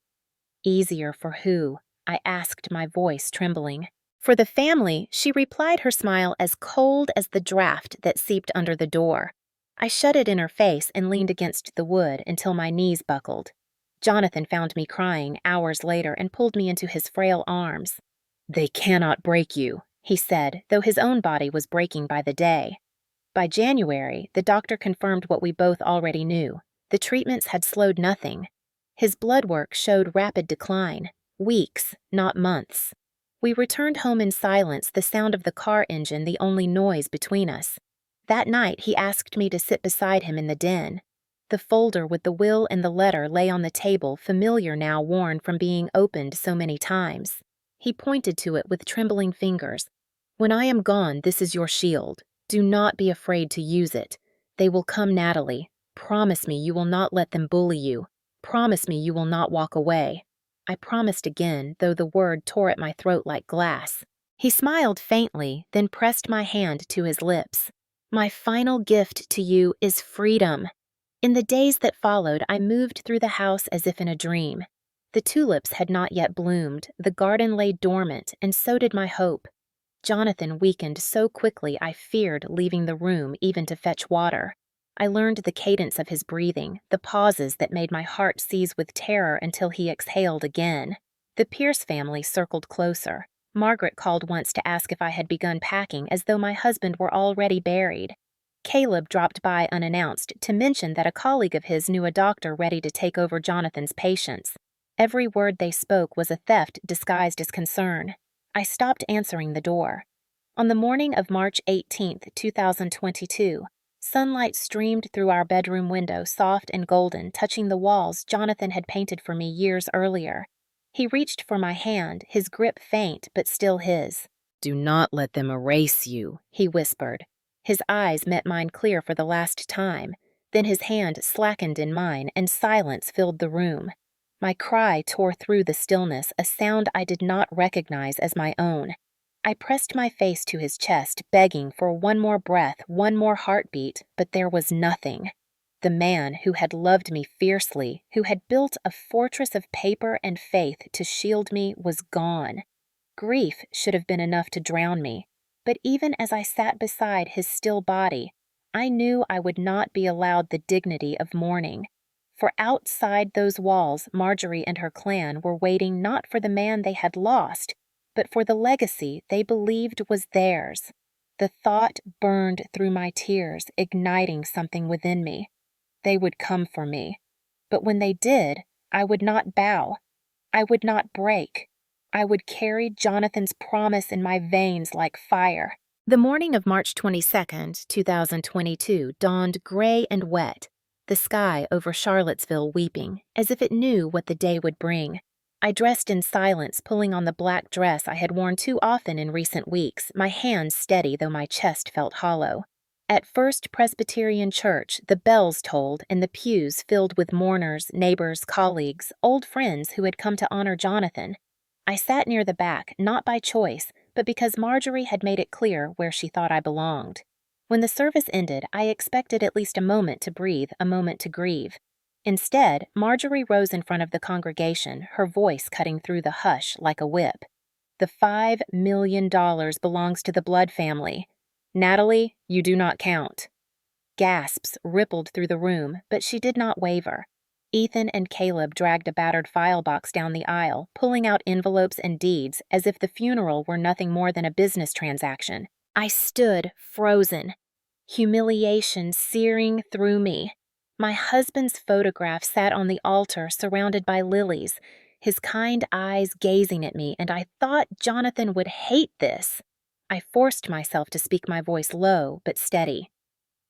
"Easier for who?" I asked, my voice trembling. "For the family," she replied, her smile as cold as the draft that seeped under the door. I shut it in her face and leaned against the wood until my knees buckled. Jonathan found me crying hours later and pulled me into his frail arms. "They cannot break you," he said, though his own body was breaking by the day. By January, the doctor confirmed what we both already knew. The treatments had slowed nothing. His blood work showed rapid decline. Weeks, not months. We returned home in silence, the sound of the car engine the only noise between us. That night, he asked me to sit beside him in the den. The folder with the will and the letter lay on the table, familiar now, worn from being opened so many times. He pointed to it with trembling fingers. "When I am gone, this is your shield. Do not be afraid to use it. They will come, Natalie. Promise me you will not let them bully you. Promise me you will not walk away." I promised again, though the word tore at my throat like glass. He smiled faintly, then pressed my hand to his lips. "My final gift to you is freedom." In the days that followed, I moved through the house as if in a dream. The tulips had not yet bloomed, the garden lay dormant, and so did my hope. Jonathan weakened so quickly I feared leaving the room even to fetch water. I learned the cadence of his breathing, the pauses that made my heart seize with terror until he exhaled again. The Pierce family circled closer. Margaret called once to ask if I had begun packing, as though my husband were already buried. Caleb dropped by unannounced to mention that a colleague of his knew a doctor ready to take over Jonathan's patients. Every word they spoke was a theft disguised as concern. I stopped answering the door. On the morning of March 18, 2022, sunlight streamed through our bedroom window, soft and golden, touching the walls Jonathan had painted for me years earlier. He reached for my hand, his grip faint but still his. "Do not let them erase you," he whispered. His eyes met mine clear for the last time. Then his hand slackened in mine, and silence filled the room. My cry tore through the stillness, a sound I did not recognize as my own. I pressed my face to his chest, begging for one more breath, one more heartbeat, but there was nothing. The man who had loved me fiercely, who had built a fortress of paper and faith to shield me, was gone. Grief should have been enough to drown me, but even as I sat beside his still body, I knew I would not be allowed the dignity of mourning. For outside those walls, Marjorie and her clan were waiting not for the man they had lost, but for the legacy they believed was theirs. The thought burned through my tears, igniting something within me. They would come for me. But when they did, I would not bow. I would not break. I would carry Jonathan's promise in my veins like fire. The morning of March 22nd, 2022, dawned gray and wet, the sky over Charlottesville weeping, as if it knew what the day would bring. I dressed in silence, pulling on the black dress I had worn too often in recent weeks, my hands steady though my chest felt hollow. At First Presbyterian Church, the bells tolled and the pews filled with mourners, neighbors, colleagues, old friends who had come to honor Jonathan. I sat near the back, not by choice, but because Marjorie had made it clear where she thought I belonged. When the service ended, I expected at least a moment to breathe, a moment to grieve. Instead, Marjorie rose in front of the congregation, her voice cutting through the hush like a whip. "The $5 million belongs to the Blood family. Natalie, you do not count." Gasps rippled through the room, but she did not waver. Ethan and Caleb dragged a battered file box down the aisle, pulling out envelopes and deeds as if the funeral were nothing more than a business transaction. I stood frozen, humiliation searing through me. My husband's photograph sat on the altar surrounded by lilies, his kind eyes gazing at me, and I thought Jonathan would hate this. I forced myself to speak, my voice low but steady.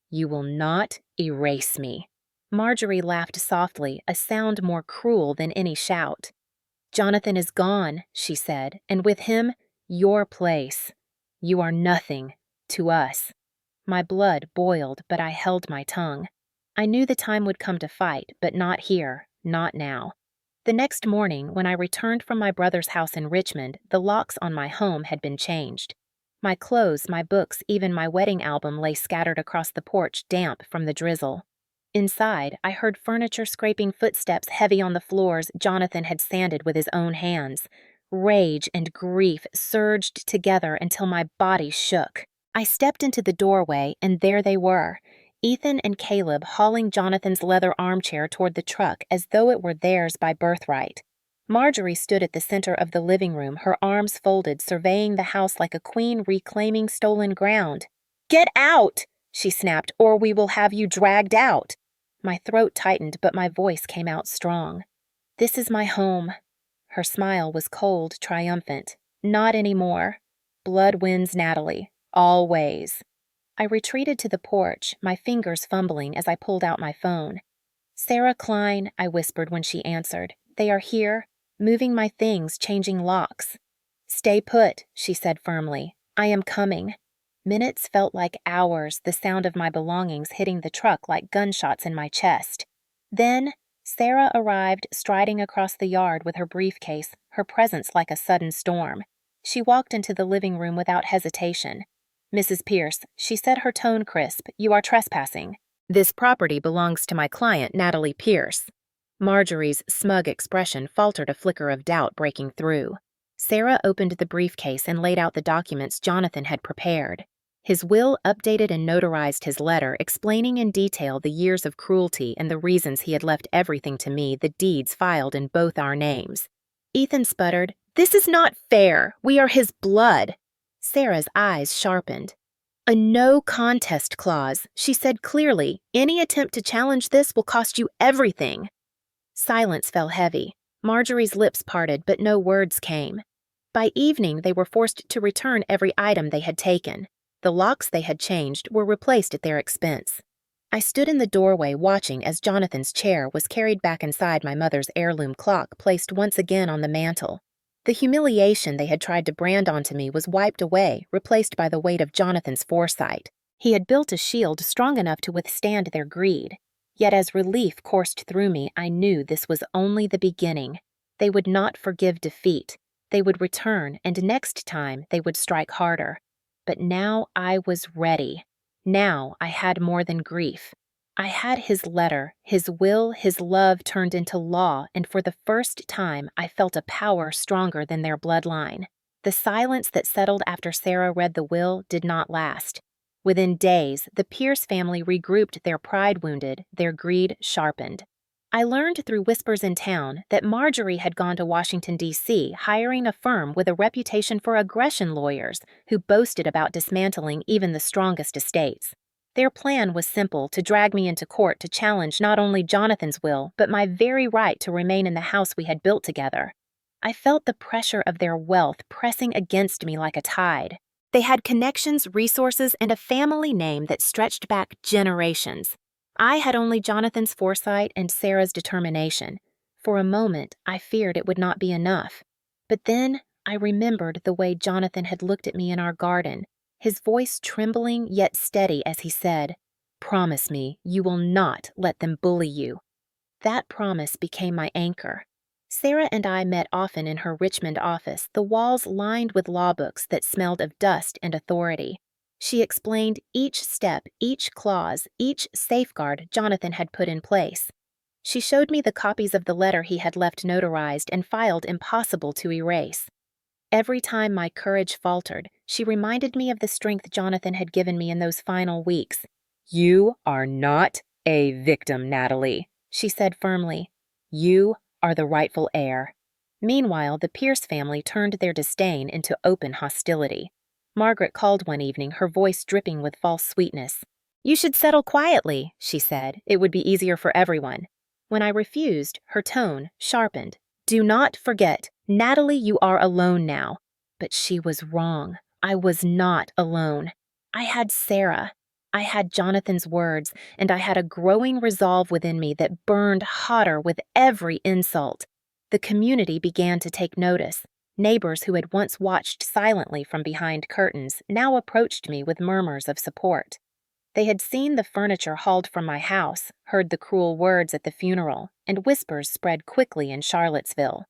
"You will not erase me." Marjorie laughed softly, a sound more cruel than any shout. "Jonathan is gone," she said, "and with him, your place. You are nothing to us." My blood boiled, but I held my tongue. I knew the time would come to fight, but not here, not now. The next morning, when I returned from my brother's house in Richmond, the locks on my home had been changed. My clothes, my books, even my wedding album lay scattered across the porch, damp from the drizzle. Inside, I heard furniture scraping footsteps heavy on the floors Jonathan had sanded with his own hands. Rage and grief surged together until my body shook. I stepped into the doorway, and there they were, Ethan and Caleb hauling Jonathan's leather armchair toward the truck as though it were theirs by birthright. Marjorie stood at the center of the living room, her arms folded, surveying the house like a queen reclaiming stolen ground. "Get out!" she snapped, "or we will have you dragged out." My throat tightened, but my voice came out strong. "This is my home." Her smile was cold, triumphant. "Not anymore. Blood wins Natalie. Always." I retreated to the porch, my fingers fumbling as I pulled out my phone. "Sarah Klein," I whispered when she answered. "They are here, moving my things, changing locks." "Stay put," she said firmly. "I am coming." Minutes felt like hours, the sound of my belongings hitting the truck like gunshots in my chest. Then, Sarah arrived, striding across the yard with her briefcase, her presence like a sudden storm. She walked into the living room without hesitation. "Mrs. Pierce," she said, her tone crisp, "you are trespassing. This property belongs to my client, Natalie Pierce." Marjorie's smug expression faltered, a flicker of doubt breaking through. Sarah opened the briefcase and laid out the documents Jonathan had prepared. His will updated and notarized his letter, explaining in detail the years of cruelty and the reasons he had left everything to me, the deeds filed in both our names. Ethan sputtered, "This is not fair. We are his blood." Sarah's eyes sharpened. "A no contest clause," she said clearly. "Any attempt to challenge this will cost you everything." Silence fell heavy. Marjorie's lips parted, but no words came. By evening, they were forced to return every item they had taken. The locks they had changed were replaced at their expense. I stood in the doorway watching as Jonathan's chair was carried back inside my mother's heirloom clock, placed once again on the mantel. The humiliation they had tried to brand onto me was wiped away, replaced by the weight of Jonathan's foresight. He had built a shield strong enough to withstand their greed. Yet as relief coursed through me, I knew this was only the beginning. They would not forgive defeat. They would return, and next time they would strike harder. But now I was ready. Now I had more than grief. I had his letter, his will, his love turned into law, and for the first time I felt a power stronger than their bloodline. The silence that settled after Sarah read the will did not last. Within days, the Pierce family regrouped, their pride wounded, their greed sharpened. I learned through whispers in town that Marjorie had gone to Washington, D.C., hiring a firm with a reputation for aggression lawyers who boasted about dismantling even the strongest estates. Their plan was simple: to drag me into court to challenge not only Jonathan's will, but my very right to remain in the house we had built together. I felt the pressure of their wealth pressing against me like a tide. They had connections, resources, and a family name that stretched back generations. I had only Jonathan's foresight and Sarah's determination. For a moment, I feared it would not be enough. But then I remembered the way Jonathan had looked at me in our garden, his voice trembling yet steady as he said, "Promise me you will not let them bully you." That promise became my anchor. Sarah and I met often in her Richmond office, the walls lined with law books that smelled of dust and authority. She explained each step, each clause, each safeguard Jonathan had put in place. She showed me the copies of the letter he had left notarized and filed impossible to erase. Every time my courage faltered, she reminded me of the strength Jonathan had given me in those final weeks. "You are not a victim, Natalie," she said firmly. "You are the rightful heir." Meanwhile, the Pierce family turned their disdain into open hostility. Margaret called one evening, her voice dripping with false sweetness. "You should settle quietly," she said. "It would be easier for everyone." When I refused, her tone sharpened. "Do not forget, Natalie, you are alone now." But she was wrong. I was not alone. I had Sarah. I had Jonathan's words, and I had a growing resolve within me that burned hotter with every insult. The community began to take notice. Neighbors who had once watched silently from behind curtains now approached me with murmurs of support. They had seen the furniture hauled from my house, heard the cruel words at the funeral, and whispers spread quickly in Charlottesville.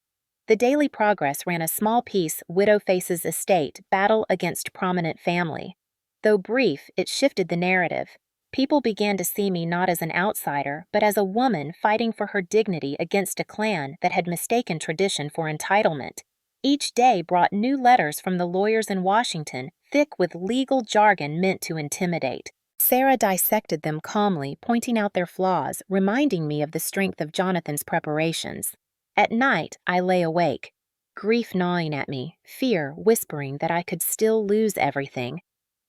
The Daily Progress ran a small piece, Widow Faces Estate, Battle Against Prominent Family. Though brief, it shifted the narrative. People began to see me not as an outsider, but as a woman fighting for her dignity against a clan that had mistaken tradition for entitlement. Each day brought new letters from the lawyers in Washington, thick with legal jargon meant to intimidate. Sarah dissected them calmly, pointing out their flaws, reminding me of the strength of Jonathan's preparations. At night, I lay awake, grief gnawing at me, fear whispering that I could still lose everything.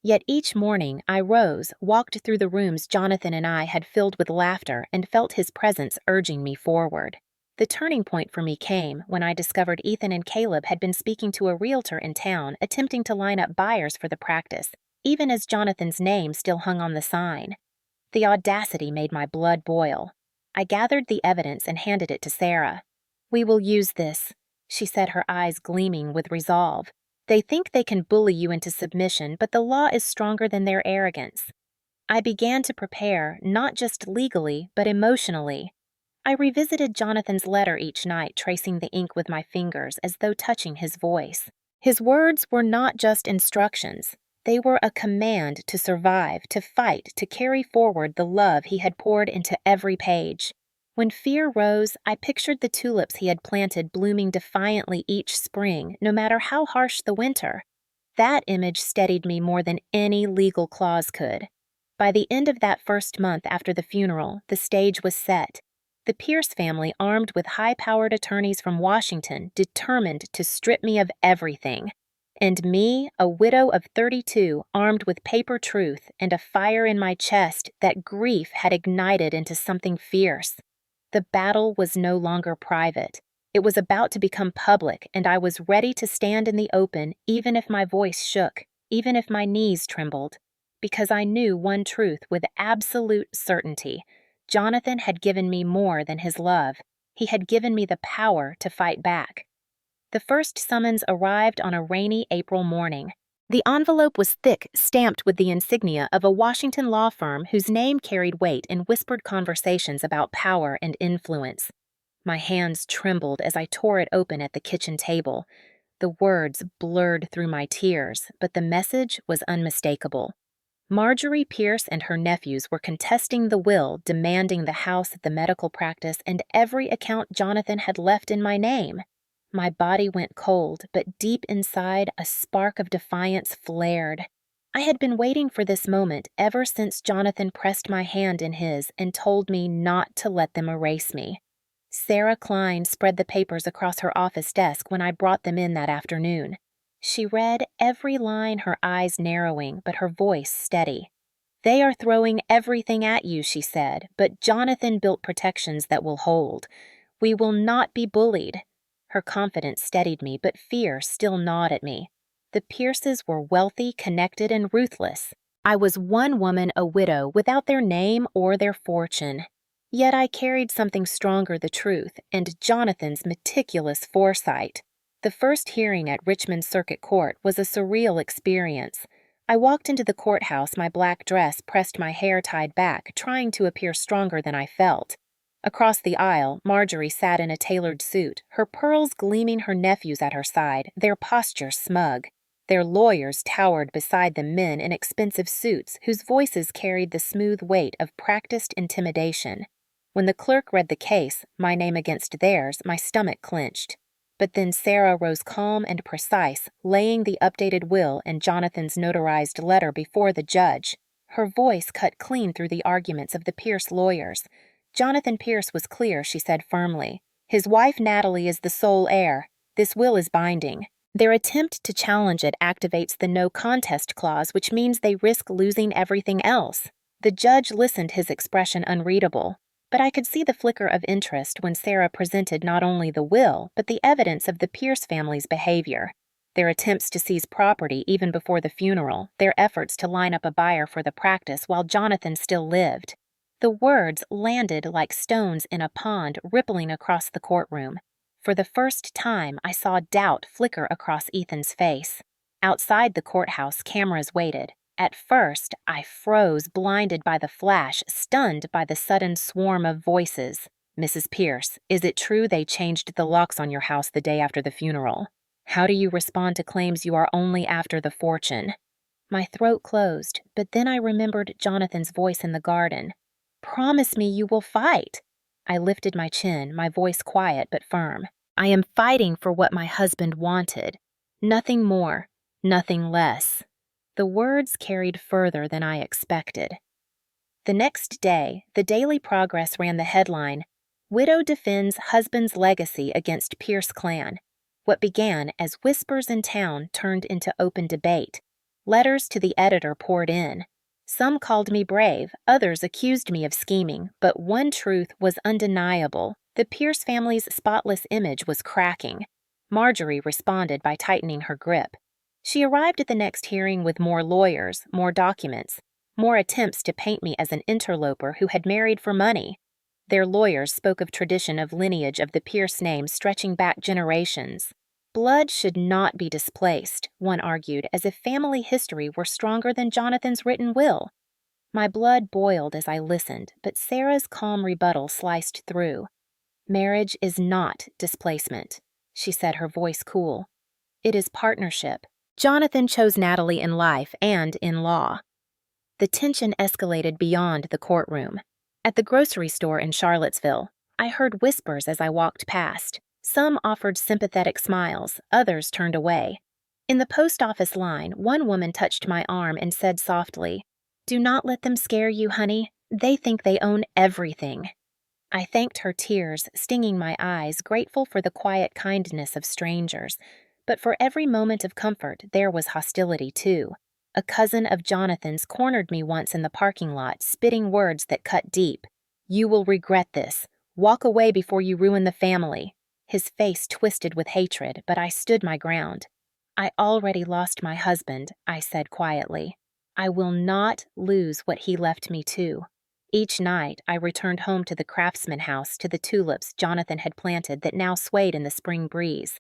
Yet each morning I rose, walked through the rooms Jonathan and I had filled with laughter, and felt his presence urging me forward. The turning point for me came when I discovered Ethan and Caleb had been speaking to a realtor in town, attempting to line up buyers for the practice, even as Jonathan's name still hung on the sign. The audacity made my blood boil. I gathered the evidence and handed it to Sarah. "We will use this," she said, her eyes gleaming with resolve. "They think they can bully you into submission, but the law is stronger than their arrogance." I began to prepare, not just legally, but emotionally. I revisited Jonathan's letter each night, tracing the ink with my fingers as though touching his voice. His words were not just instructions. They were a command to survive, to fight, to carry forward the love he had poured into every page. When fear rose, I pictured the tulips he had planted blooming defiantly each spring, no matter how harsh the winter. That image steadied me more than any legal clause could. By the end of that first month after the funeral, the stage was set. The Pierce family, armed with high-powered attorneys from Washington, determined to strip me of everything. And me, a widow of 32, armed with paper truth and a fire in my chest that grief had ignited into something fierce. The battle was no longer private. It was about to become public, and I was ready to stand in the open, even if my voice shook, even if my knees trembled. Because I knew one truth with absolute certainty. Jonathan had given me more than his love. He had given me the power to fight back. The first summons arrived on a rainy April morning. The envelope was thick, stamped with the insignia of a Washington law firm whose name carried weight in whispered conversations about power and influence. My hands trembled as I tore it open at the kitchen table. The words blurred through my tears, but the message was unmistakable. Marjorie Pierce and her nephews were contesting the will, demanding the house at the medical practice and every account Jonathan had left in my name. My body went cold, but deep inside a spark of defiance flared. I had been waiting for this moment ever since Jonathan pressed my hand in his and told me not to let them erase me. Sarah Klein spread the papers across her office desk when I brought them in that afternoon. She read every line, her eyes narrowing, but her voice steady. "They are throwing everything at you," she said, "but Jonathan built protections that will hold. We will not be bullied." Her confidence steadied me, but fear still gnawed at me. The Pierces were wealthy, connected, and ruthless. I was one woman, a widow, without their name or their fortune. Yet I carried something stronger, the truth, and Jonathan's meticulous foresight. The first hearing at Richmond Circuit Court was a surreal experience. I walked into the courthouse, my black dress pressed, my hair tied back, trying to appear stronger than I felt. Across the aisle, Marjorie sat in a tailored suit, her pearls gleaming, her nephews at her side, their posture smug. Their lawyers towered beside the men in expensive suits whose voices carried the smooth weight of practiced intimidation. When the clerk read the case, my name against theirs, my stomach clenched. But then Sarah rose calm and precise, laying the updated will and Jonathan's notarized letter before the judge. Her voice cut clean through the arguments of the Pierce lawyers. "Jonathan Pierce was clear," she said firmly. "His wife Natalie is the sole heir. This will is binding. Their attempt to challenge it activates the no contest clause, which means they risk losing everything else." The judge listened, his expression unreadable. But I could see the flicker of interest when Sarah presented not only the will, but the evidence of the Pierce family's behavior. Their attempts to seize property even before the funeral, their efforts to line up a buyer for the practice while Jonathan still lived. The words landed like stones in a pond, rippling across the courtroom. For the first time, I saw doubt flicker across Ethan's face. Outside the courthouse, cameras waited. At first, I froze, blinded by the flash, stunned by the sudden swarm of voices. Mrs. Pierce, is it true they changed the locks on your house the day after the funeral? How do you respond to claims you are only after the fortune? My throat closed, but then I remembered Jonathan's voice in the garden. Promise me you will fight. I lifted my chin, my voice quiet but firm. I am fighting for what my husband wanted. Nothing more, nothing less. The words carried further than I expected. The next day, the Daily Progress ran the headline, Widow Defends Husband's Legacy Against Pierce Clan. What began as whispers in town turned into open debate. Letters to the editor poured in. Some called me brave, others accused me of scheming, but one truth was undeniable. The Pierce family's spotless image was cracking. Marjorie responded by tightening her grip. She arrived at the next hearing with more lawyers, more documents, more attempts to paint me as an interloper who had married for money. Their lawyers spoke of tradition of lineage of the Pierce name stretching back generations. Blood should not be displaced, one argued, as if family history were stronger than Jonathan's written will. My blood boiled as I listened, but Sarah's calm rebuttal sliced through. Marriage is not displacement, she said, her voice cool. It is partnership. Jonathan chose Natalie in life and in law. The tension escalated beyond the courtroom. At the grocery store in Charlottesville, I heard whispers as I walked past. Some offered sympathetic smiles, others turned away. In the post office line, one woman touched my arm and said softly, "Do not let them scare you, honey. They think they own everything." I thanked her tears, stinging my eyes, grateful for the quiet kindness of strangers. But for every moment of comfort, there was hostility too. A cousin of Jonathan's cornered me once in the parking lot, spitting words that cut deep. "You will regret this. Walk away before you ruin the family." His face twisted with hatred, but I stood my ground. "I already lost my husband," I said quietly. "I will not lose what he left me to." Each night, I returned home to the Craftsman house, to the tulips Jonathan had planted that now swayed in the spring breeze.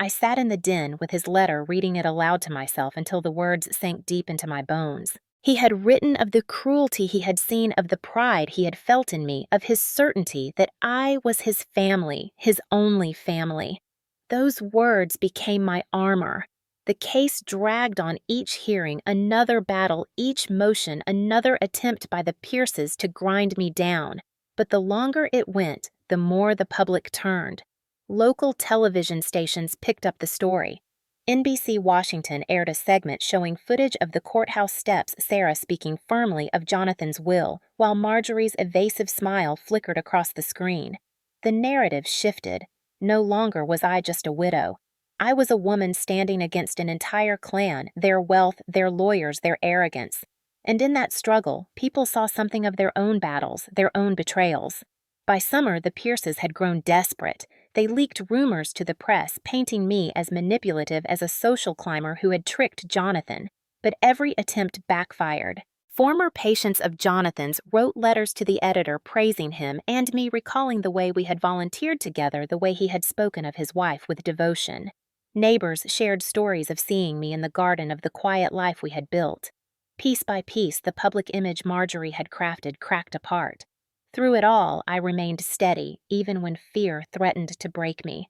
I sat in the den with his letter, reading it aloud to myself until the words sank deep into my bones. He had written of the cruelty he had seen, of the pride he had felt in me, of his certainty that I was his family, his only family. Those words became my armor. The case dragged on each hearing, another battle, each motion, another attempt by the Pierces to grind me down. But the longer it went, the more the public turned. Local television stations picked up the story. NBC Washington aired a segment showing footage of the courthouse steps, Sarah speaking firmly of Jonathan's will, while Marjorie's evasive smile flickered across the screen. The narrative shifted. No longer was I just a widow. I was a woman standing against an entire clan, their wealth, their lawyers, their arrogance. And in that struggle, people saw something of their own battles, their own betrayals. By summer, the Pierces had grown desperate. They leaked rumors to the press, painting me as manipulative as a social climber who had tricked Jonathan. But every attempt backfired. Former patients of Jonathan's wrote letters to the editor praising him and me, recalling the way we had volunteered together, the way he had spoken of his wife with devotion. Neighbors shared stories of seeing me in the garden, of the quiet life we had built. Piece by piece, the public image Marjorie had crafted cracked apart. Through it all, I remained steady, even when fear threatened to break me.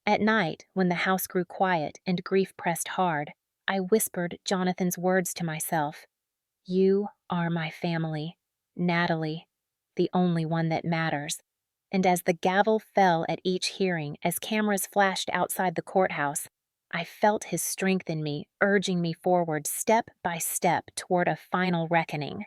At night, when the house grew quiet and grief pressed hard, I whispered Jonathan's words to myself. "You are my family, Natalie, the only one that matters." And as the gavel fell at each hearing, as cameras flashed outside the courthouse, I felt his strength in me, urging me forward step by step toward a final reckoning.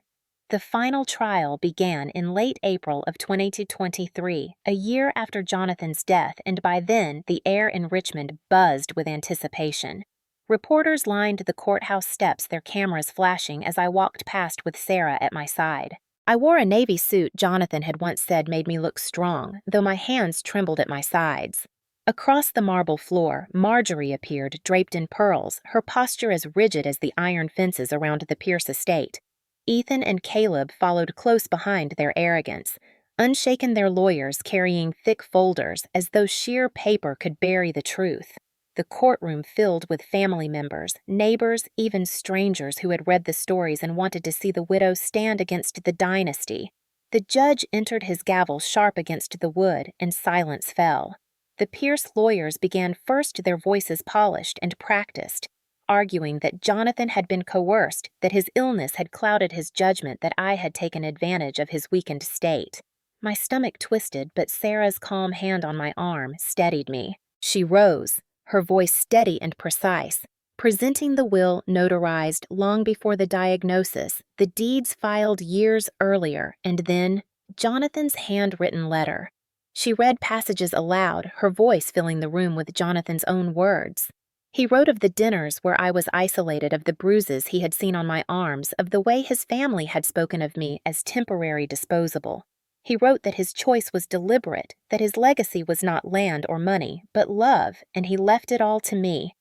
The final trial began in late April of 2023, a year after Jonathan's death, and by then the air in Richmond buzzed with anticipation. Reporters lined the courthouse steps, their cameras flashing as I walked past with Sarah at my side. I wore a navy suit Jonathan had once said made me look strong, though my hands trembled at my sides. Across the marble floor, Marjorie appeared, draped in pearls, her posture as rigid as the iron fences around the Pierce estate. Ethan and Caleb followed close behind, their arrogance, unshaken, their lawyers carrying thick folders as though sheer paper could bury the truth. the courtroom filled with family members, neighbors, even strangers who had read the stories and wanted to see the widow stand against the dynasty. The judge entered his gavel sharp against the wood, and silence fell. The Pierce lawyers began first their voices polished and practiced, arguing that Jonathan had been coerced, that his illness had clouded his judgment, that I had taken advantage of his weakened state. My stomach twisted, but Sarah's calm hand on my arm steadied me. She rose, her voice steady and precise, presenting the will notarized long before the diagnosis, the deeds filed years earlier, and then Jonathan's handwritten letter. She read passages aloud, her voice filling the room with Jonathan's own words. He wrote of the dinners where I was isolated, of the bruises he had seen on my arms, of the way his family had spoken of me as temporary disposable. He wrote that his choice was deliberate, that his legacy was not land or money, but love, and he left it all to me.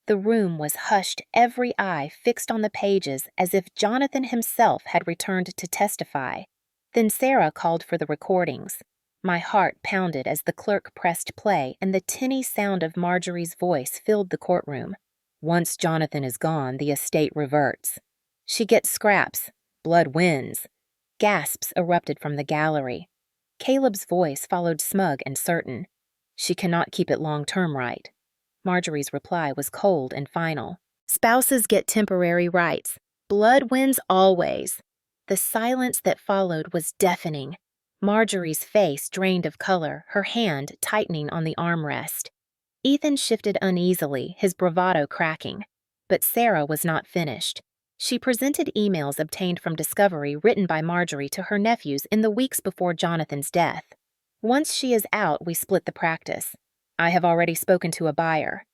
The room was hushed, every eye fixed on the pages, as if Jonathan himself had returned to testify. Then Sarah called for the recordings. My heart pounded as the clerk pressed play, and the tinny sound of Marjorie's voice filled the courtroom. Once Jonathan is gone, the estate reverts. She gets scraps. Blood wins. Gasps erupted from the gallery. Caleb's voice followed smug and certain. She cannot keep it long-term right. Marjorie's reply was cold and final. Spouses get temporary rights. Blood wins always. The silence that followed was deafening. Marjorie's face drained of color, her hand tightening on the armrest. Ethan shifted uneasily, his bravado cracking. But Sarah was not finished. She presented emails obtained from Discovery written by Marjorie to her nephews in the weeks before Jonathan's death. Once she is out, we split the practice. I have already spoken to a buyer.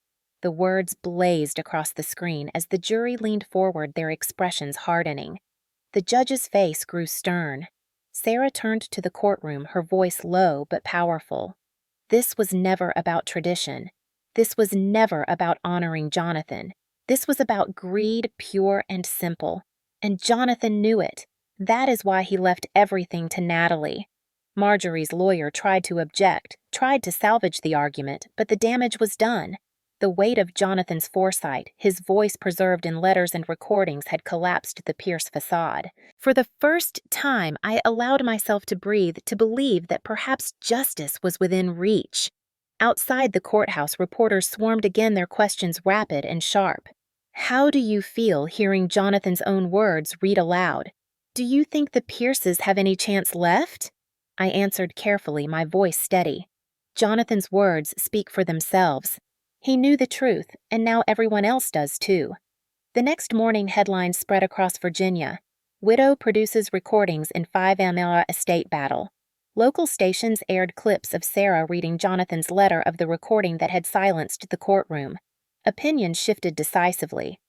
The words blazed across the screen as the jury leaned forward, their expressions hardening. The judge's face grew stern. Sarah turned to the courtroom, her voice low but powerful. This was never about tradition. This was never about honoring Jonathan. This was about greed, pure and simple. And Jonathan knew it. That is why he left everything to Natalie. Marjorie's lawyer tried to object, tried to salvage the argument, but the damage was done. The weight of Jonathan's foresight, his voice preserved in letters and recordings, had collapsed the Pierce facade. For the first time, I allowed myself to breathe, to believe that perhaps justice was within reach. Outside the courthouse, reporters swarmed again, their questions rapid and sharp. How do you feel hearing Jonathan's own words read aloud? Do you think the Pierces have any chance left? I answered carefully, my voice steady. Jonathan's words speak for themselves. He knew the truth, and now everyone else does too. The next morning, headlines spread across Virginia. Widow produces recordings in 5 ml estate battle. Local stations aired clips of Sarah reading Jonathan's letter of the recording that had silenced the courtroom. Opinion shifted decisively.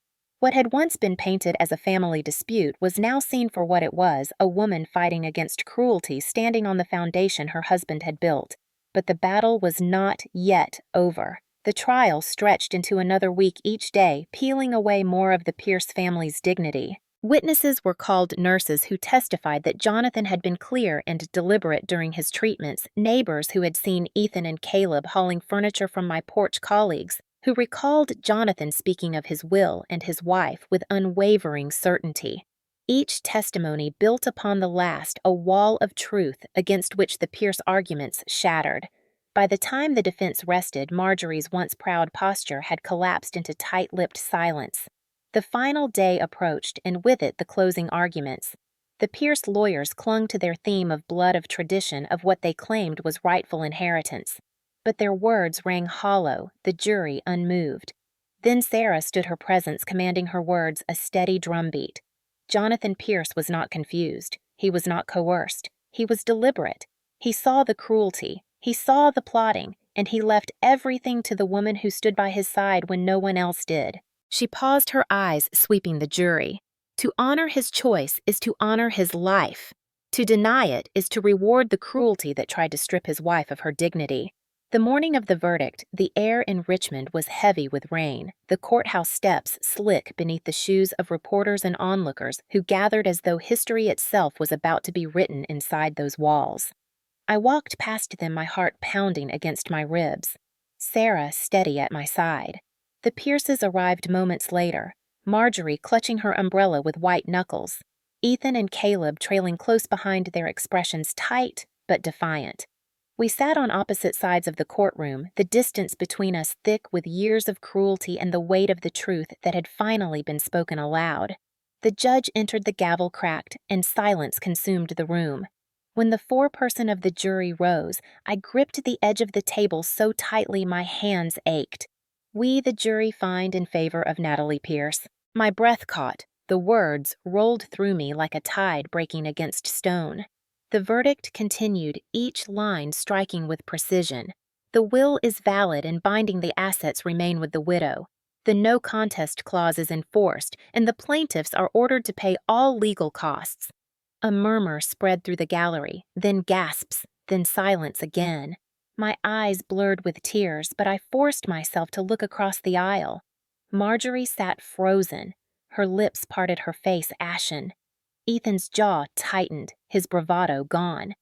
What had once been painted as a family dispute was now seen for what it was, a woman fighting against cruelty, standing on the foundation her husband had built. But the battle was not yet over. The trial stretched into another week each day, peeling away more of the Pierce family's dignity. Witnesses were called, nurses who testified that Jonathan had been clear and deliberate during his treatments, neighbors who had seen Ethan and Caleb hauling furniture from my porch, colleagues who recalled Jonathan speaking of his will and his wife with unwavering certainty. Each testimony built upon the last a wall of truth against which the Pierce arguments shattered. By the time the defense rested, Marjorie's once proud posture had collapsed into tight-lipped silence. The final day approached, and with it the closing arguments. The Pierce lawyers clung to their theme of blood, of tradition, of what they claimed was rightful inheritance. But their words rang hollow, the jury unmoved. Then Sarah stood her presence, commanding her words a steady drumbeat. Jonathan Pierce was not confused. He was not coerced. He was deliberate. He saw the cruelty. He saw the plotting, and he left everything to the woman who stood by his side when no one else did. She paused, her eyes sweeping the jury. To honor his choice is to honor his life. To deny it is to reward the cruelty that tried to strip his wife of her dignity. The morning of the verdict, the air in Richmond was heavy with rain, the courthouse steps slick beneath the shoes of reporters and onlookers who gathered as though history itself was about to be written inside those walls. I walked past them, my heart pounding against my ribs. Sarah steady at my side. The Pierces arrived moments later, Marjorie clutching her umbrella with white knuckles, Ethan and Caleb trailing close behind, their expressions tight but defiant. We sat on opposite sides of the courtroom, the distance between us thick with years of cruelty and the weight of the truth that had finally been spoken aloud. The judge entered, the gavel cracked, and silence consumed the room. When the foreperson of the jury rose, I gripped the edge of the table so tightly my hands ached. We, the jury, find in favor of Natalie Pierce. My breath caught. The words rolled through me like a tide breaking against stone. The verdict continued, each line striking with precision. The will is valid and binding, the assets remain with the widow. The no contest clause is enforced, and the plaintiffs are ordered to pay all legal costs. A murmur spread through the gallery, then gasps, then silence again. My eyes blurred with tears, but I forced myself to look across the aisle. Marjorie sat frozen, her lips parted, her face ashen. Ethan's jaw tightened, his bravado gone.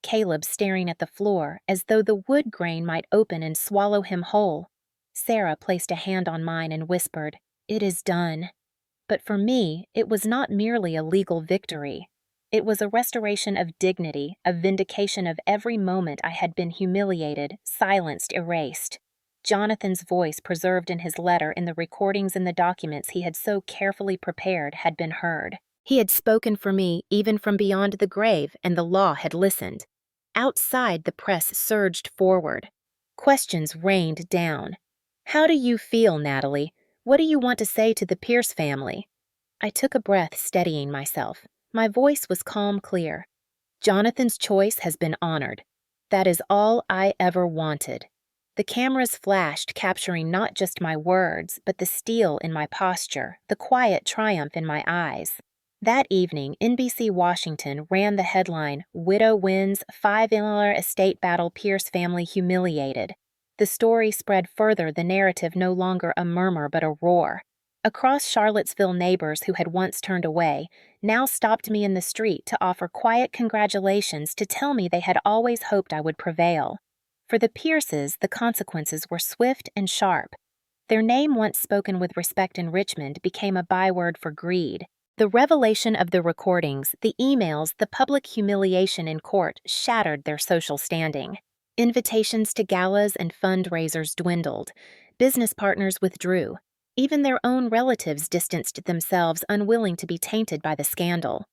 Caleb staring at the floor, as though the wood grain might open and swallow him whole. Sarah placed a hand on mine and whispered, "It is done." But for me, it was not merely a legal victory. It was a restoration of dignity, a vindication of every moment I had been humiliated, silenced, erased. Jonathan's voice, preserved in his letter, in the recordings and the documents he had so carefully prepared, had been heard. He had spoken for me even from beyond the grave, and the law had listened. Outside, the press surged forward. Questions rained down. "How do you feel, Natalie? What do you want to say to the Pierce family?" I took a breath, steadying myself. My voice was calm, clear. "Jonathan's choice has been honored. That is all I ever wanted." The cameras flashed, capturing not just my words, but the steel in my posture, the quiet triumph in my eyes. That evening, NBC Washington ran the headline, "Widow Wins, $5 Estate Battle, Pierce Family Humiliated." The story spread further, the narrative no longer a murmur but a roar. Across Charlottesville, neighbors who had once turned away now stopped me in the street to offer quiet congratulations, to tell me they had always hoped I would prevail. For the Pierces, the consequences were swift and sharp. Their name, once spoken with respect in Richmond, became a byword for greed. The revelation of the recordings, the emails, the public humiliation in court shattered their social standing. Invitations to galas and fundraisers dwindled. Business partners withdrew. Even their own relatives distanced themselves, unwilling to be tainted by the scandal.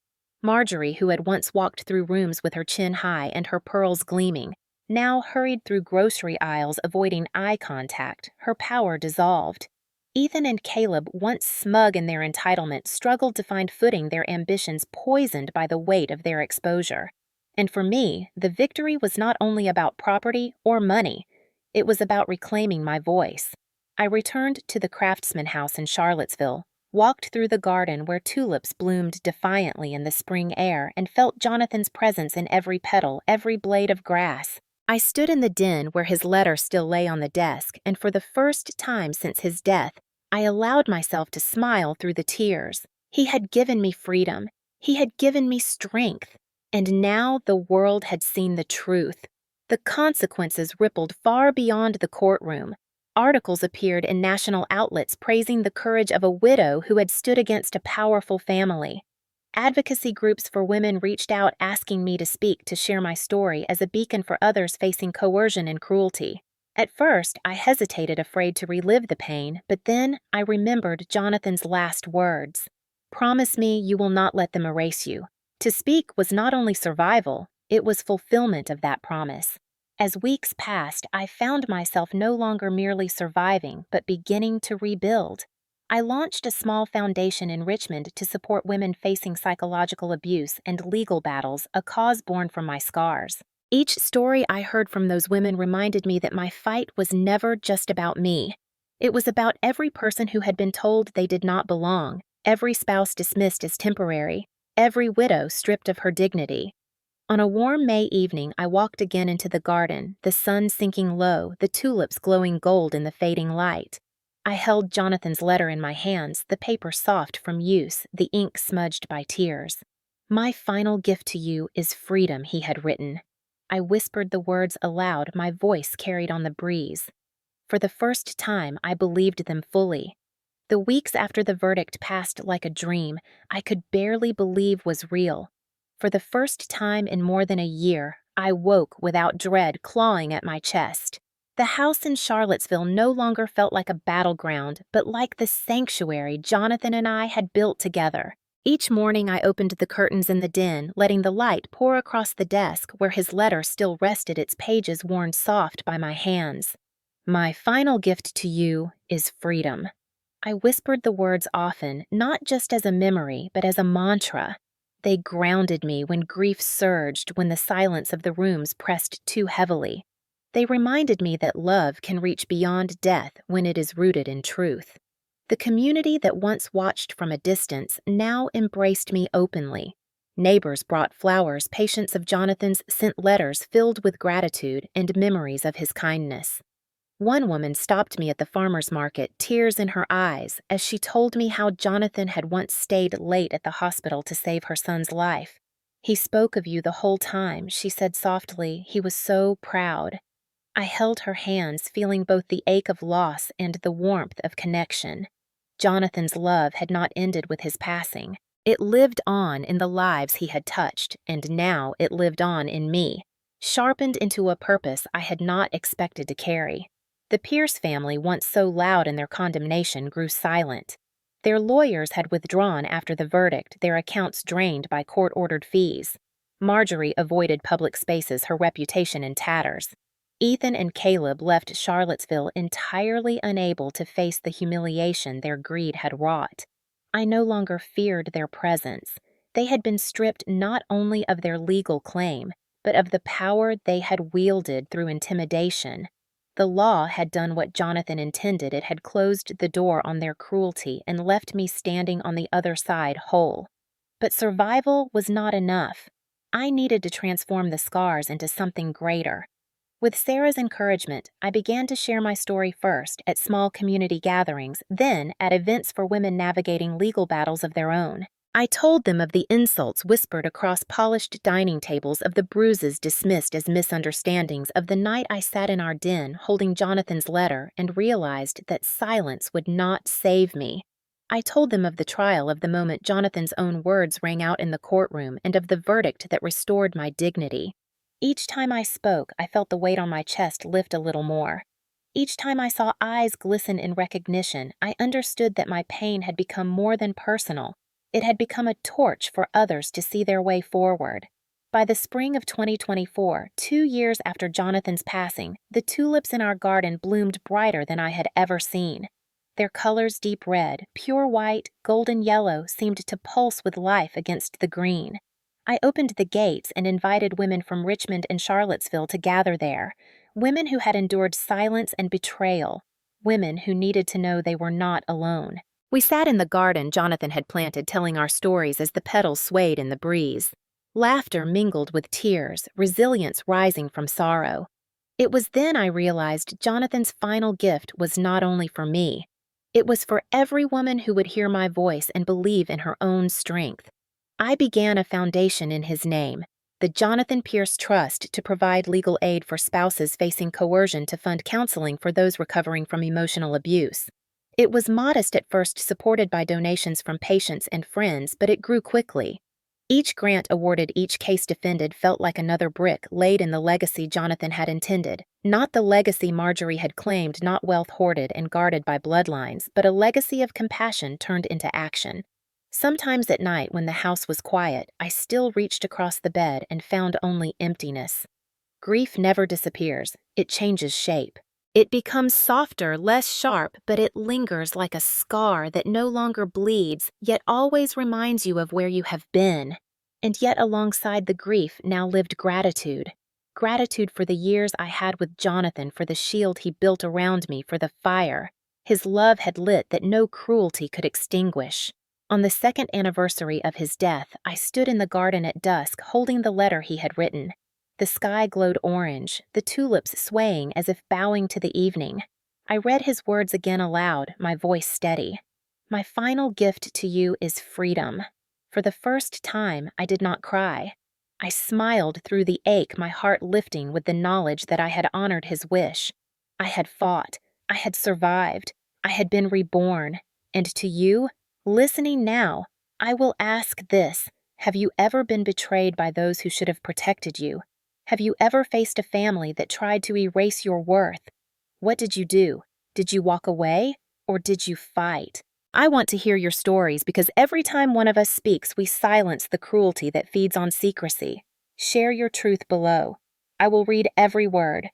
Marjorie, who had once walked through rooms with her chin high and her pearls gleaming, now hurried through grocery aisles, avoiding eye contact, her power dissolved. Ethan and Caleb, once smug in their entitlement, struggled to find footing, their ambitions poisoned by the weight of their exposure. And for me, the victory was not only about property or money, it was about reclaiming my voice. I returned to the Craftsman House in Charlottesville, walked through the garden where tulips bloomed defiantly in the spring air, and felt Jonathan's presence in every petal, every blade of grass. I stood in the den where his letter still lay on the desk, and for the first time since his death, I allowed myself to smile through the tears. He had given me freedom. He had given me strength. And now the world had seen the truth. The consequences rippled far beyond the courtroom. Articles appeared in national outlets praising the courage of a widow who had stood against a powerful family. Advocacy groups for women reached out, asking me to speak, to share my story as a beacon for others facing coercion and cruelty. At first, I hesitated, afraid to relive the pain, but then I remembered Jonathan's last words. "Promise me you will not let them erase you." To speak was not only survival, it was fulfillment of that promise. As weeks passed, I found myself no longer merely surviving, but beginning to rebuild. I launched a small foundation in Richmond to support women facing psychological abuse and legal battles, a cause born from my scars. Each story I heard from those women reminded me that my fight was never just about me. It was about every person who had been told they did not belong, every spouse dismissed as temporary, every widow stripped of her dignity. On a warm May evening, I walked again into the garden, the sun sinking low, the tulips glowing gold in the fading light. I held Jonathan's letter in my hands, the paper soft from use, the ink smudged by tears. "My final gift to you is freedom," he had written. I whispered the words aloud, my voice carried on the breeze. For the first time, I believed them fully. The weeks after the verdict passed like a dream I could barely believe was real. For the first time in more than a year, I woke without dread clawing at my chest. The house in Charlottesville no longer felt like a battleground, but like the sanctuary Jonathan and I had built together. Each morning I opened the curtains in the den, letting the light pour across the desk where his letter still rested, its pages worn soft by my hands. My final gift to you is freedom. I whispered the words often, not just as a memory, but as a mantra. They grounded me when grief surged, when the silence of the rooms pressed too heavily. They reminded me that love can reach beyond death when it is rooted in truth. The community that once watched from a distance now embraced me openly. Neighbors brought flowers, patients of Jonathan's sent letters filled with gratitude and memories of his kindness. One woman stopped me at the farmer's market, tears in her eyes, as she told me how Jonathan had once stayed late at the hospital to save her son's life. "He spoke of you the whole time," she said softly. "He was so proud." I held her hands, feeling both the ache of loss and the warmth of connection. Jonathan's love had not ended with his passing. It lived on in the lives he had touched, and now it lived on in me, sharpened into a purpose I had not expected to carry. The Pierce family, once so loud in their condemnation, grew silent. Their lawyers had withdrawn after the verdict, their accounts drained by court-ordered fees. Marjorie avoided public spaces, her reputation in tatters. Ethan and Caleb left Charlottesville entirely unable to face the humiliation their greed had wrought. I no longer feared their presence. They had been stripped not only of their legal claim, but of the power they had wielded through intimidation. The law had done what Jonathan intended. It had closed the door on their cruelty and left me standing on the other side whole. But survival was not enough. I needed to transform the scars into something greater. With Sarah's encouragement, I began to share my story first at small community gatherings, then at events for women navigating legal battles of their own. I told them of the insults whispered across polished dining tables, of the bruises dismissed as misunderstandings, of the night I sat in our den holding Jonathan's letter and realized that silence would not save me. I told them of the trial, of the moment Jonathan's own words rang out in the courtroom, and of the verdict that restored my dignity. Each time I spoke, I felt the weight on my chest lift a little more. Each time I saw eyes glisten in recognition, I understood that my pain had become more than personal. It had become a torch for others to see their way forward. By the spring of 2024, 2 years after Jonathan's passing, the tulips in our garden bloomed brighter than I had ever seen. Their colors, deep red, pure white, golden yellow, seemed to pulse with life against the green. I opened the gates and invited women from Richmond and Charlottesville to gather there, women who had endured silence and betrayal, women who needed to know they were not alone. We sat in the garden Jonathan had planted, telling our stories as the petals swayed in the breeze. Laughter mingled with tears, resilience rising from sorrow. It was then I realized Jonathan's final gift was not only for me. It was for every woman who would hear my voice and believe in her own strength. I began a foundation in his name, the Jonathan Pierce Trust, to provide legal aid for spouses facing coercion, to fund counseling for those recovering from emotional abuse. It was modest at first, supported by donations from patients and friends, but it grew quickly. Each grant awarded, each case defended, felt like another brick laid in the legacy Jonathan had intended. Not the legacy Marjorie had claimed, not wealth hoarded and guarded by bloodlines, but a legacy of compassion turned into action. Sometimes at night, when the house was quiet, I still reached across the bed and found only emptiness. Grief never disappears, it changes shape. It becomes softer, less sharp, but it lingers like a scar that no longer bleeds, yet always reminds you of where you have been. And yet alongside the grief now lived gratitude. Gratitude for the years I had with Jonathan, for the shield he built around me, for the fire his love had lit that no cruelty could extinguish. On the 2nd anniversary of his death, I stood in the garden at dusk, holding the letter he had written. The sky glowed orange, the tulips swaying as if bowing to the evening. I read his words again aloud, my voice steady. My final gift to you is freedom. For the first time, I did not cry. I smiled through the ache, my heart lifting with the knowledge that I had honored his wish. I had fought, I had survived. I had been reborn. And to you, listening now, I will ask this. Have you ever been betrayed by those who should have protected you? Have you ever faced a family that tried to erase your worth? What did you do? Did you walk away, or did you fight? I want to hear your stories because every time one of us speaks, we silence the cruelty that feeds on secrecy. Share your truth below. I will read every word.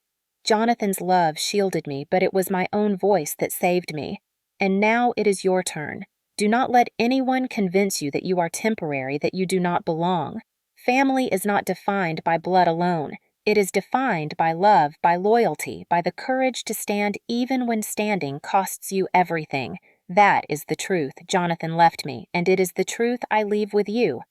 Jonathan's love shielded me, but it was my own voice that saved me. And now it is your turn. Do not let anyone convince you that you are temporary, that you do not belong. Family is not defined by blood alone. It is defined by love, by loyalty, by the courage to stand even when standing costs you everything. That is the truth Jonathan left me, and it is the truth I leave with you.